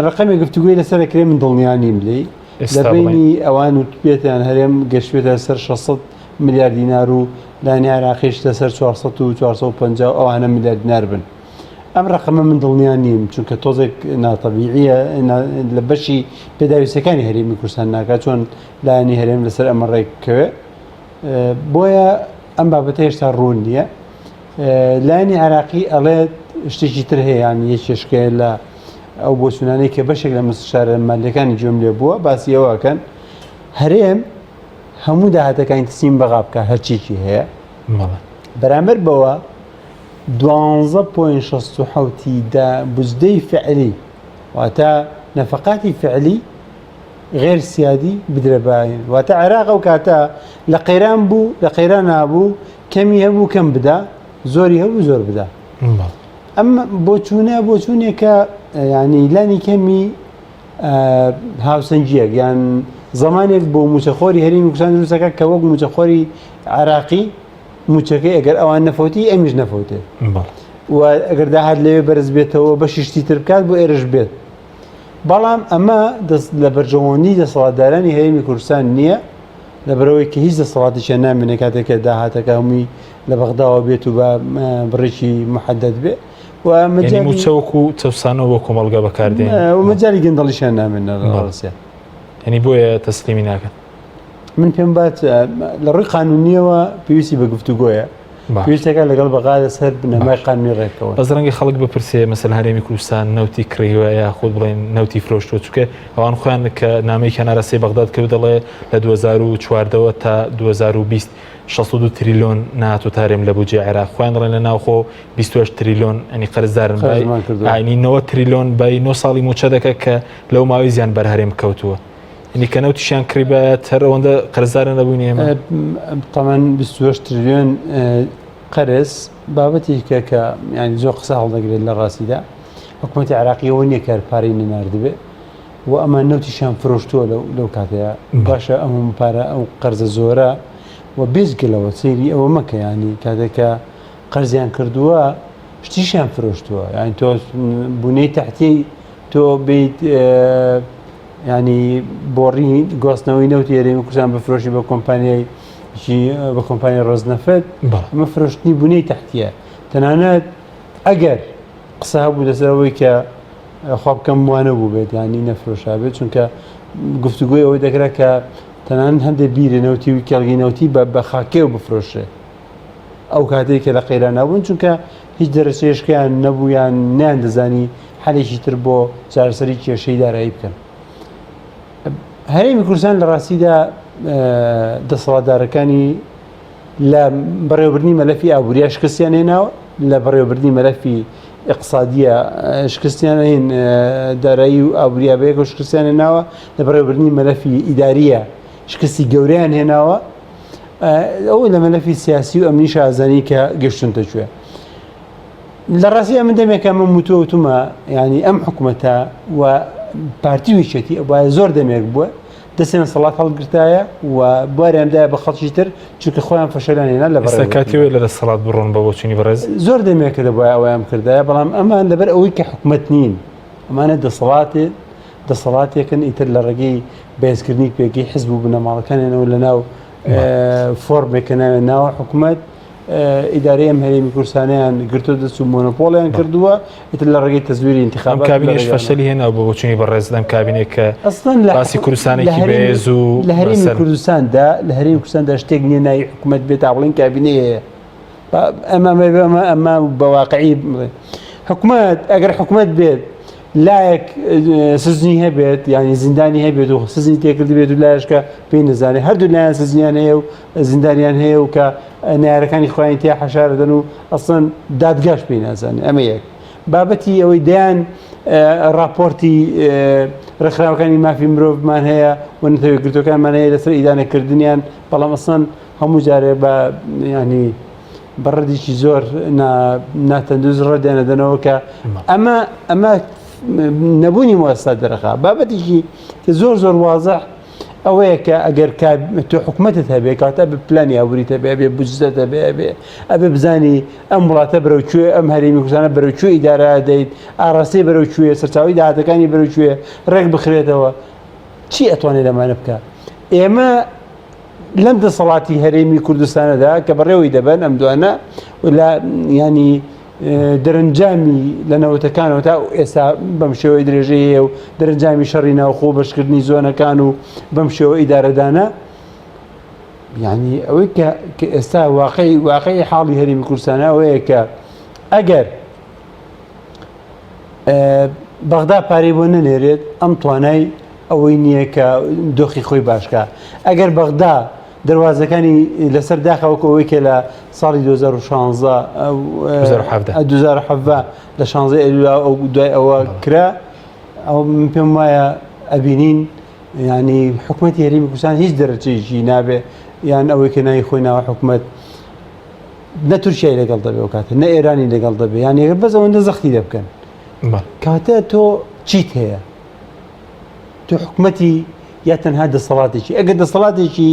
ڕقەمی گفتوگوی لەسەرکرێ من دڵنیانیم لێ لە بینی ئەوان و پێیان هەرێم گەشتێتە سەر 600 میلیارد دینار و لانی عراقیش لەسەر 400 و 450 ئەوانە میلیارد دینار بن ئەم ڕقەمە من دڵنیان نیم چونکە تۆزێک ناتەبیعیە لە بەشی پێداویستەکانی هەرێمی کوردستان ناکات چۆن لایانی هەرێم لەسەر ئەمە ڕێککەوێ بۆیە ئەم بابەتە هێشتا ڕوون نییە لایانی عراقی ئەڵێت شتێکی تر هەیە یان یەکێشکەیە لە ئەو بۆچوونانەی کە بەشێک لە مستشارە مالیەکانی گوێم لێ بووە باسی ئەوەکەن هەرێم هەموو داهاتەکانی تسیم بەغا بکە هەرچیکی هەیە بەرامبەر بەوە 12.67 بوزدەی فعلی واتە نەفقاتی فعلی غێر سیادی بدرێباین واتە عێراق ئەو کاتە لە قەیران بوو لە قەیران نابوو کەمی هەبوو کەم بدا زۆری هەبوو زۆر بدا ئەم بۆچوونێکە ینی لانی کەمی هاوسەنجیەک یان زمانێک بۆ موچەخۆری هەرێمی کوردستان دروستەکە کە وەک موچەخۆری عراقی موچەکەی ئەگەر ئەوان نەفەوتی ئەمیش نەفەوتێ و ئەگەر داهات لەوێ بەرز بێتەوە بەشی شتی تر بکات بۆ ئێرش بێت بەڵام ئەمە لە بەرژەوەندی دەسەڵاتدارانی هەرێمی کوردستان نییە لەبەرەوەی کە هیچ دەسەڵاتیشیان نامێنێت کاتێکە داهاتەکە هەمووی لە بەغداوە بێت و بە بڕێکی محەدەد بێ
موچەوەکو چەسانەوە بۆ کۆمەڵگە بەکاردێن
و مەجای گەندەڵیشیان نامێنە ڕاستە
ینی بۆیە تەسلیمی ناکەن
من پێم بات لە ڕووی قانونیەوە پێویستی بە گفتوگۆیە پێویستەکە لەگەڵ بەغا لەسەر بنەمای قانونی ڕێکەوە
بەس ڕەنگی خەڵک بپرسێ مەسەل هەرێمی کوردستان نەوتی کڕیوە یا خۆت بڵێن نەوتی فرۆشتوە چووکە ئەوان خۆیان کە نامەی کەنارەسەی بەغداد کەوت دەڵێ لە 2014 تا 2020 62 تریلیۆن نهاتۆ تارێم لە بودجێ عێراق خۆیان دەڵێن لە ناوخۆ 28 تریلیۆن ئەنی قەرزدارن ئاینی 90 تریلیۆن بای 9 ساڵی موچە دەکە کە لەو ماوەی زیان بەر هەرێم کەوتووە ینی کە نەوتیشیان کڕی بە هەر ئەوەندە قەرزدارە نەبووین ئێمە
تەمان 28 تریلیۆن قەرز بابەتێکە کە ینی زۆر قسە هەڵدەگرێت لە ڕاستیدا حکوومەتی عراقیەوە نییە کار پارەی نەناردبێ و ئەمە نەوتیشیان فرۆشتووە لەو کاتەیە باشە ئەم پارە ئەو قەرزە زۆرە و بێزگلەوە سەیری ئەوە مەکە ینی کاتێکە قەرزیان کردووە شتیشیان فرۆشتووە یانی تۆ بوونەی تەحتی تۆ بیت ینی بۆڕی گواستنەوەی نەوتی هەرێمی کوردستان بفرۆشی بە کۆمپانیای بە کۆمپانیای ڕۆزنەفەت ئەمە فرۆشتنی بوونەی تەحتیە تەنانەت ئەگەر قسە هەبوو لەسەرەوەی کە خوا بکەم وانە بوو بێت ینی نەفرۆشا بێت چونکە گفتوگوی ئەوەی دەکرا کە تەنان هەندێک بیرە نەوتی و کێڵگی نەوتی بە خاکێ و بفرۆشێ ئەو کاتێک کە لە قەیران نابوون چونکە هیچ دەرەچێشکیان نەبوویان نیان دەزانی حالێکی تر بۆ چارەسەری کێشەی دارایی بکەن هەرێمی کوردستان لە ڕاستیدا دەسەڵاتدارەکانی لە بەڕێوەبردنی مەلەفی ئابووریا شکستیان هێناوە لە بەڕێوەبردنی مەلەفی اقتصادیە شکستیان هێن دارایی و ئابووریا بەیەک و شکستیان هێناوە لە بەڕێوەبردنی مەلەفی ئیداریە شکستی گەوریان هێناوە ئەو لە مەلەفی سیاسی و ئەمنیش ئازانی کە گەشتونتە کوێ لە ڕاستی ئەمن دەمێکە من وتومە ینی ئەم حکوومەتە و پارتی ویچەتی ئەوە زۆر دەمێک بووە دەستێن سەڵات هەڵگرتایە و بواریاندایە بە خەڵکی تر چونکە خۆیان فەشەلان هێنا لە
بەڕێکاتیوە لە سەڵات بڕۆن بە بۆچوونی بەڕێز
زۆر دەمێکە دەبووە ئەویان کردایە بەڵام ئەمان لەبەر ئەوەی کە حکوومەت نین ئەمانە دەسەڵاتێکن ئیتر لە ڕێگەی بەهێزکردنی پێگەی حیزب و بنەماڵەکانێنەوە لە ناو فۆرمێکە ناوێ ناوە حکوومەت ئیدارەی ئەم هەرێمی کوردستانیان گرتو دەست و مۆنۆپۆڵیان کردووە ئیتر لە ڕێگەی تەزویری انتخابات
کابینێش فەشەلی هێنا بۆ بۆچوونی بەڕێزدەم کابینێک کە باسی کوردستانێکی بێز و
لە هەرێمی کوردستاندا لە هەرێمی کوردستاندا شتێک نییە ناوی حکوومەت بێت بڵین کابینەیە ئەمە بەواقعی حکوومەت ئەگەر حکوومەت بێت لایەک سزنی هەبێت ینی زیندانی هەبێت و سزنی تێکردی بێت و لایشکە پێی نەزانێت هەردوو لایەن سزنیان هەیە و زیندانیان هەیە و کە نارەکانی خۆیان تیا حەشارەدەن و ئەسڵەن دادگاش پێی نازانێت ئەمە یەک بابەتی ئەوەی دەیان راپۆرتی ڕێکخراوەکانی مافی مرۆڤمان هەیە و نەتەوەیەکگرتوەکانمان هەیە لەسەر ئیدانەکردنیان، بەڵام ئەسڵەن هەموو جارێ بە ینی بەڕێدێکی زۆر ناتەندروست ڕێدێنەدەنەوە کە ئەمە نەبوونی مؤسسات دەرەخا. بابەتێکی کە زۆر وازح ئەوەیە کە ئەگەر تۆ حکوومەتت هەبێ کاتە بە پلانی ئاوریتە بێ بێ بجزەتە بێ ئەبێ بزانی ئەم وڵاتە بەرەوکوێ، ئەم هەرێمی کوردستانە بەرەوکوێ ئیدارە دەیت، ئاڕاستی بەرەوکوێ، سەرچاوی داهاتەکانی بەرەوکوێ ڕێک بخرێتەوە. چی ئەتوانێت لەمانە بکە؟ ئێمە لەم دەسەڵاتی هەرێمی کوردستانەدا کە بەڕێوەی دەبن ئەم دوانە ینی دەرەنجامی لە نەوەتەکانەوە تا ئێستا بەم شێوەی درێژەیە و دەرەنجامی شەڕی ناوخۆ بەشکردنی زۆنەکان و بەم شێوە ئیدارەدانە، ینی ئەوەی کە ئێستا واقعی حاڵی هەرێمی کوردستانە ئەوەیە کە ئەگەر بەغدا پارەی بۆ نەنێرێت ئەم توانای ئەوەی نییە کە دۆخی خۆی باشکە. ئەگەر بەغدا دەواازەکانی لەسەر داخەوەکە ئەوەی کە لە ساڵی 2017 لە 16 ئەلولا ئەو دوای ئەوە کرا، ئەو پێم وایە ئەبینین ینی حکوومەتی هەرێمی کوردستان هیچ دەرەجەیەکی نابێ، یان ئەوەی کە ناوی خۆی ناوە حکوومەت نە تورکیای لەگەڵ دەبێ و کاتە نە ئێرانی لەگەڵ دەبێ، یان ئەگەر بەس ئەوەندە زەختی دەبکەن کاتە تۆ چیت هەیە؟ تۆ حکوومەتی یا تەنها دەسەڵاتێکی، ئەگەر دەسەڵاتێکی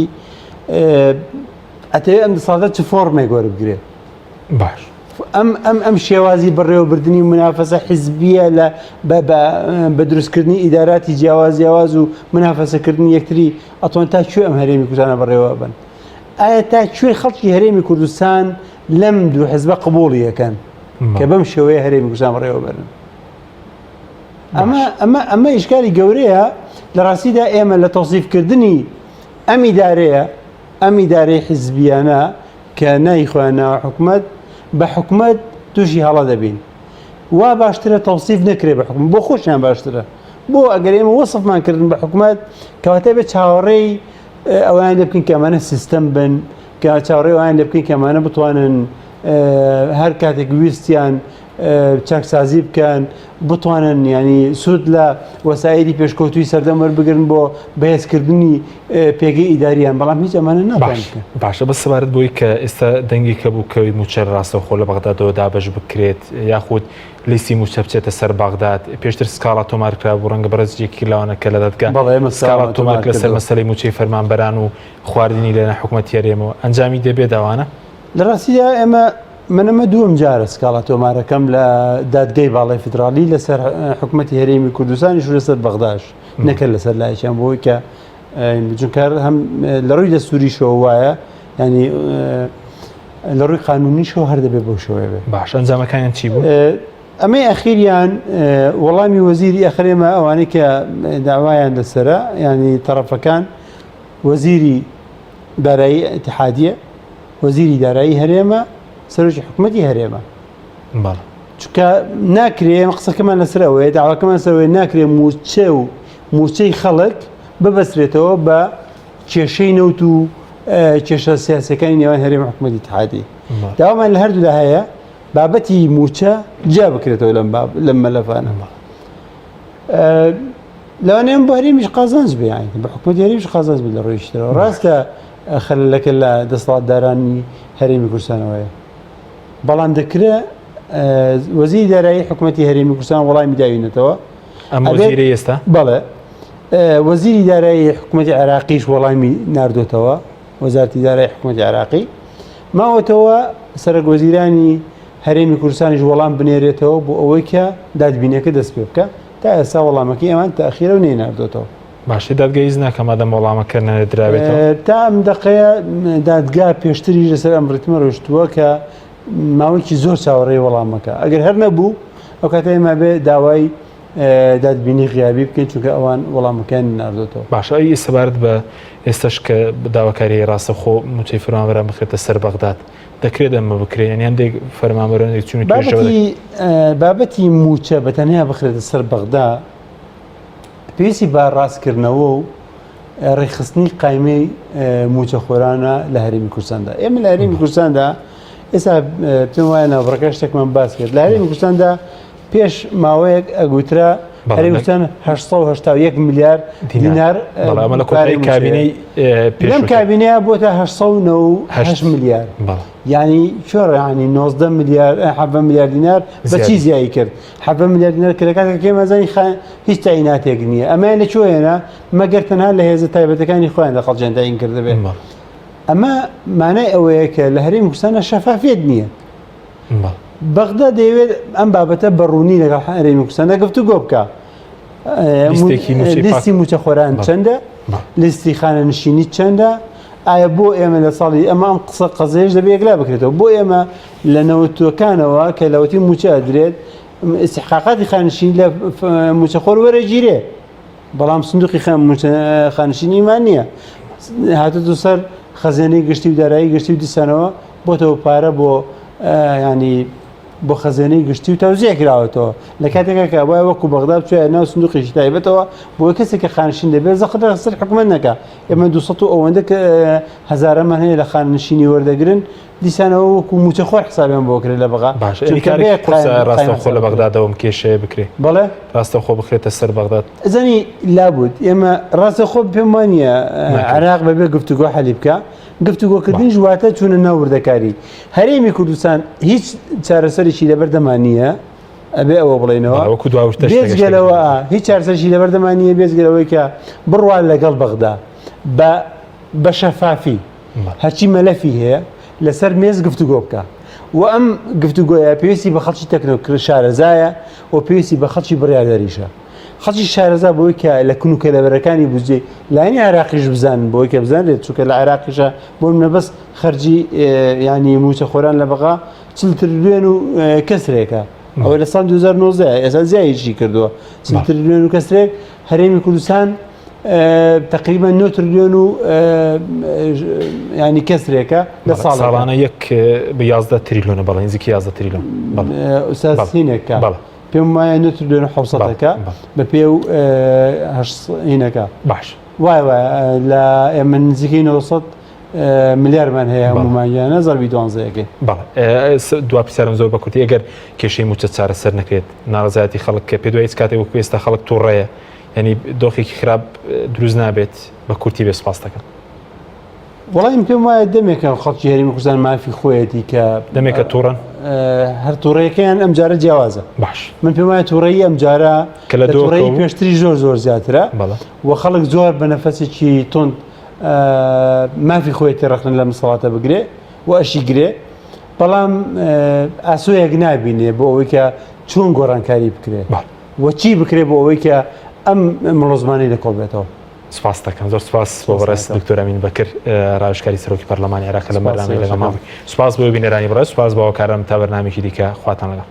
ئەتەوێ ئەم دەسەڵاتە چ فۆرمێک وەربگرێت
باش
ئەم شێوازی بەڕێوەبردننی منافەسە حیزبیە لە بە دروستکردنی ئیداراتی جیاواز و منافەسەکردنی یەکتری ئەتوان تا کوێ ئەم هەرێمی کوردستانە بەڕێوە بن؟ ئایا تا کوێ خەڵکی هەرێمی کوردستان لەم دوو حیزبە قبوڵی یەکەن کە بەم شێوەیە هەرێمی کوردستان بەڕێوە بەرن؟ ئەمە ئیشکالی گەورەیە. لە ڕاستیدا ئێمە لە تەوسیفکردنی ئەم ئیدارەی حیزبیانە کە نای خۆیان ناوە حکوومەت بە حکوومەت تووشی هەڵە دەبین. وا باشترە تەوسیف نەکرێ بە حکوومەت، بۆ خۆشیان باشترە. بۆ ئەگەر ئێمە وەسفمان کردن بە حکوومەت کەواتە بێت چاوەڕێی ئەویان لێ بکەین کە ئەمانە سیستەم بن، کە چاوەڕێی ئەویان لێ بکەین کە ئەمانە بتوانن هەر کاتێک ویستیان چاکسازی بکەن، بتوانن ینی سوود لە وەسایلی پێشکەوتوی سەردەم وەربگرن بۆ بەهێزکردنی پێگەی ئیداریان، بەڵام هیچ ئەمانە ناتوانن بکەن.
باشە بە سەبارەت بۆی کە ئێستا دەنگی کە بوو کەوی موچە ڕاستەوخۆ لە بەغدادەوە دابەش بکرێت یاخود لیستی موچە بچێتە سەر بەغداد، پێشتر سکاڵا تۆمارکرا بوو ڕەنگە بەڕێزێکی لاوانە کە لە دەدگا سکاڵا تۆمارک لەسەر مەسەلەی موچەی فەرمانبەران و خواردنی لەنە حکوومەتی هەرێمەوە ئەنجامی دەبێت داوانە؟
لە ڕاستیدا ئێمە منەمە دووەم جارە سکاڵا تۆمارەکەم لە دادگای باڵای فدرالی لەسەر حکوومەتی هەرێمی کوردستانیش و لەسەر بەغداش نەکرد لەسەر لایەکیان بۆی کە چونکە هەم لە ڕووی دەستوریشەوە وایە ینی لە ڕووی قانونیشەوە هەر دەبێت بۆ شێوەیە بێت.
باش ئەنجامەکانیان چی بوو؟
ئەمەی ئەخیریان وەڵامی وەزیری ئەخرێمە ئەوانەی کە داوایان لەسرە ینی تەرەفەکان وەزیری دارایی ئیتحادیە، وەزیری دارایی هەرێمە، سەرۆکی حکوومەتی هەرێمە. چونکە ناکرێ ئێمە قسەکەمان لەسەرەوەی داواکەمان سەرەوەی ناکرێ موچە و موچەی خەڵک ببەسترێتەوە بە کێشەی نەوت و کێشە سیاسەکانی نێوان هەرێمی حکوومەتی ئیتحادی. داوامان لە هەردوودا هەیە بابەتی موچە جا بکرێتەوە لەم مەلەفانە. لەوانەیە بۆ هەرێمیش قازانج بێ، بە حکوومەتی هەرێمیش قازانج بێت لە ڕۆی شتەوە. ڕاستە خەلەلەکە لە دەسەڵاتدارانی هەرێمی کوردستانەوەیە، بەڵام دەکرێت وەزیری دارایی حکوومەتی هەرێمی کوردستان وەڵامی داوینێتەوە.
ئەم وەزیرە ئێستا؟
بەڵێ، وەزیری دارایی حکوومەتی عێراقیش وەڵامی ناردۆتەوە، وەزارەتی دارایی حکوومەتی عێراقی ماوەتەوە سەرۆک وەزیرانی هەرێمی کوردستانیش وەڵام بنێرێتەوە بۆ ئەوەی کە دادبینەکە دەست پێ بکە، تا ئێستا وەڵامەکەی ئەمان تاخیرە و نێناردۆتەوە.
باشی دادگای ناکەم ئەدەم وەڵامەکە نەدراوێتەوە.
تا ئەم دقەیە دادگا پێشتری لەسەر ئەم ڕێتمە ڕۆشتووە کە ماوەیەکی زۆر چاوەڕێی وەڵامەکە. ئەگەر هەر نەبوو ئەو کاتەی ما بێ داوای دادبینی غیابی بکەین چونکە ئەوان وەڵامەکەیان ناردۆتەوە.
باشە ئەی سەبارەت بە ئێستش کە داواکاری ڕاستەخۆ موچەی فەرمانبەران بخرێتە سەر بەغداد دەکرێت ئەمە بکرێت، یان هەندێک فەرمانبەرانی چوونی
بابەتی موچە بەتەنیا بخرێتە سەر بەغدا پێویستی با ڕاستکردنەوە و ڕێخستنی قایمەی موچە خۆرانە لە هەرێمی کوردستاندا. ئێمە لە هەرێمی کوردستاندا ئێستا پێم وایە ناوڕەکە شتێکمان باس کرد، لە هەرێمی کوردستاندا پێش ماوەیەک ئەگوترا هەرێ وتان 881 میلیار دینار
ئەمە لە کۆتایی کابینەی
لەم کابینەیە بۆتە 898 میلیار یعنی چۆڕ ینی 19 میلیار 7 میلیار دینار بەچی زیایی کرد 7 میلیار دینار کرد کاتێک کێمەزانی هیچ تایناتێک نییە ئەمە لە چۆیەنە مەگەر تەنها لە هێزە تایبەتەکانی خۆیان دەخەڵ جێنداین کردبێت ئەمە مانای ئەوەیە کە لە هەرێمی کوردستانە شەفافیت نییە بەغدا دەیەوێت ئەم بابەتە بەڕوونی لەگەڵ هەرێمی کوردستانە گفتوگۆ بکە لیستی موچەخۆران چەندە لیستی خانە نشینی چەندە ئایا بۆ ئێمە لە ساڵی ئەمە ئەم قسە قەزێش دەبێت یەکلا بکرێتەوە بۆ ئێمە لە نەوەتوەکانەوە کە لەوەتی موچە ئەدرێت استحقاقاتی خانشینی لە موچەخۆر وەرەگیرێ بەڵام سندوقی خانشینیمان نییە هاتوتە سەر خەزێنەی گشتی و دارایی گشتی و دیسانەوە بۆتەوە پارە بۆ ینی بۆ خەزێنەی گشتی و تەوزیع کراوەتەوە لە کاتێکە کە وای وەکو بەغدا بچێ ناو سندوقیشی تایبەتەوە بۆ کەسێک کە خانشین دەبێت زەخت سەر حکومەت نەکە ئێمە 200 ئەوەندە کە هەزارەمان هەیە لە خانشینی وەردەگرن دیسانەوە وەکو موچەخۆر حسابیان بۆ کرێت لە بەغا
ڕاستەخۆ لە بەغدادەوەم کێشەیە بکرێ
بەڵێ
ڕاستەخۆ بخرێتە سەر بەغداد
زەنی لابوت ئێمە ڕاستەخۆ پێم وانە عێراق بەبێ گفتوگۆ حەلی بکە گفتوگۆکردنی ژواتە چوونە ناو وردەکاری هەرێمی کوردستان هیچ چارەسەرێکی لەبەردەمان نییە ئەبێ ئەوە بڵێنەوە بێزگەلەوە هیچ چارەسەرێکی لەبەردەمان نییە بێزگەلەوەی کە بڕوان لەگەڵ بەغدا بە شەفافی هەرچی مەلەفی هەیە لەسەر مێز گفتوگۆ بکە و ئەم گفتوگۆیە پێویستی بە خەڵکی تەکنۆ شارەزایە و پێویستی بە خەڵکی بڕیاردەریشە خەڵکی شارەزا بۆی کە لە کونوکە لەبەرەکانی بوجێ لایەنی عێراقیش بزانن بۆی کە بزانێت چونکە لە عێراقیشە بۆ منە بەس خەرجی ینی موچەخۆران لە بەغا 40 تریلیۆن و کەسرێکە ئەوە لە ساڵ 2019 ئێستا زیایشی کردووە 40 تریلیۆن و کەسرێک هەرێمی کوردستان تقریبا 9 تریلیۆن و ینی کەسرێکە لە
ساڵانە یەک بە 11 تریلیۆنە بەڵێ نزیکی 11 تریلیۆن
ئوساسینێکە پێم وایە 9 تریلیۆن 700ەکە بە پێ و هینەکە
باش
وای وایە لە ئێمە نزیکەی 900 ملیارمان هەیە هەمومانیانە زەربی 12یەکەی
دوا پرسیارم زۆر بە کورتی ئەگەر کێشەی موچە چارەسەر نەکرێت ناڕزایەتی خەڵک کە پێ دوای هیچ کاتێک وەکو ئێستا خەڵک تووڕەیە ینی دۆخێکی خراپ دروست نابێت بە کورتی بێ سپاس دەکەن
وڵایم پێم وایە دەمێکە خەڵکی هەرێمی کوردستان مافی خۆیەتی کە
دەمێکە تووڕەن
هەر تووڕەیەکەیان ئەم جارە جیاوازە
باش
من پێم وایە تووڕەیی ئەم جارە
کە لە
تووڕەیی پێشتری زۆر زیاترە و خەڵک زۆر بە نەفەسێکی تۆند مافی خۆی تێڕەخن لە مسەڵاتە بگرێ و ئەشی گرێ بەڵام ئاسۆیەک نابینێ بۆ ئەوەی کە چۆن گۆڕانکاری بکرێت وەچی بکرێت بۆ ئەوەی کە ئەم مڵۆزمانی لەکۆڵ بێتەوە
سپاس دەکەم زۆر سپاس بۆ بەڕێست دکتۆر ئەمین بەکر ڕاوێژکاری سەرۆکی پەرلەمانی عێراق لە بەرنامەی لەگەڵ ماوەی سپاس بۆ بینەرانی بەڕێز سپاس بۆ ئەو کارم تا بەرنامێکی دیکە خواتان لەگەڵ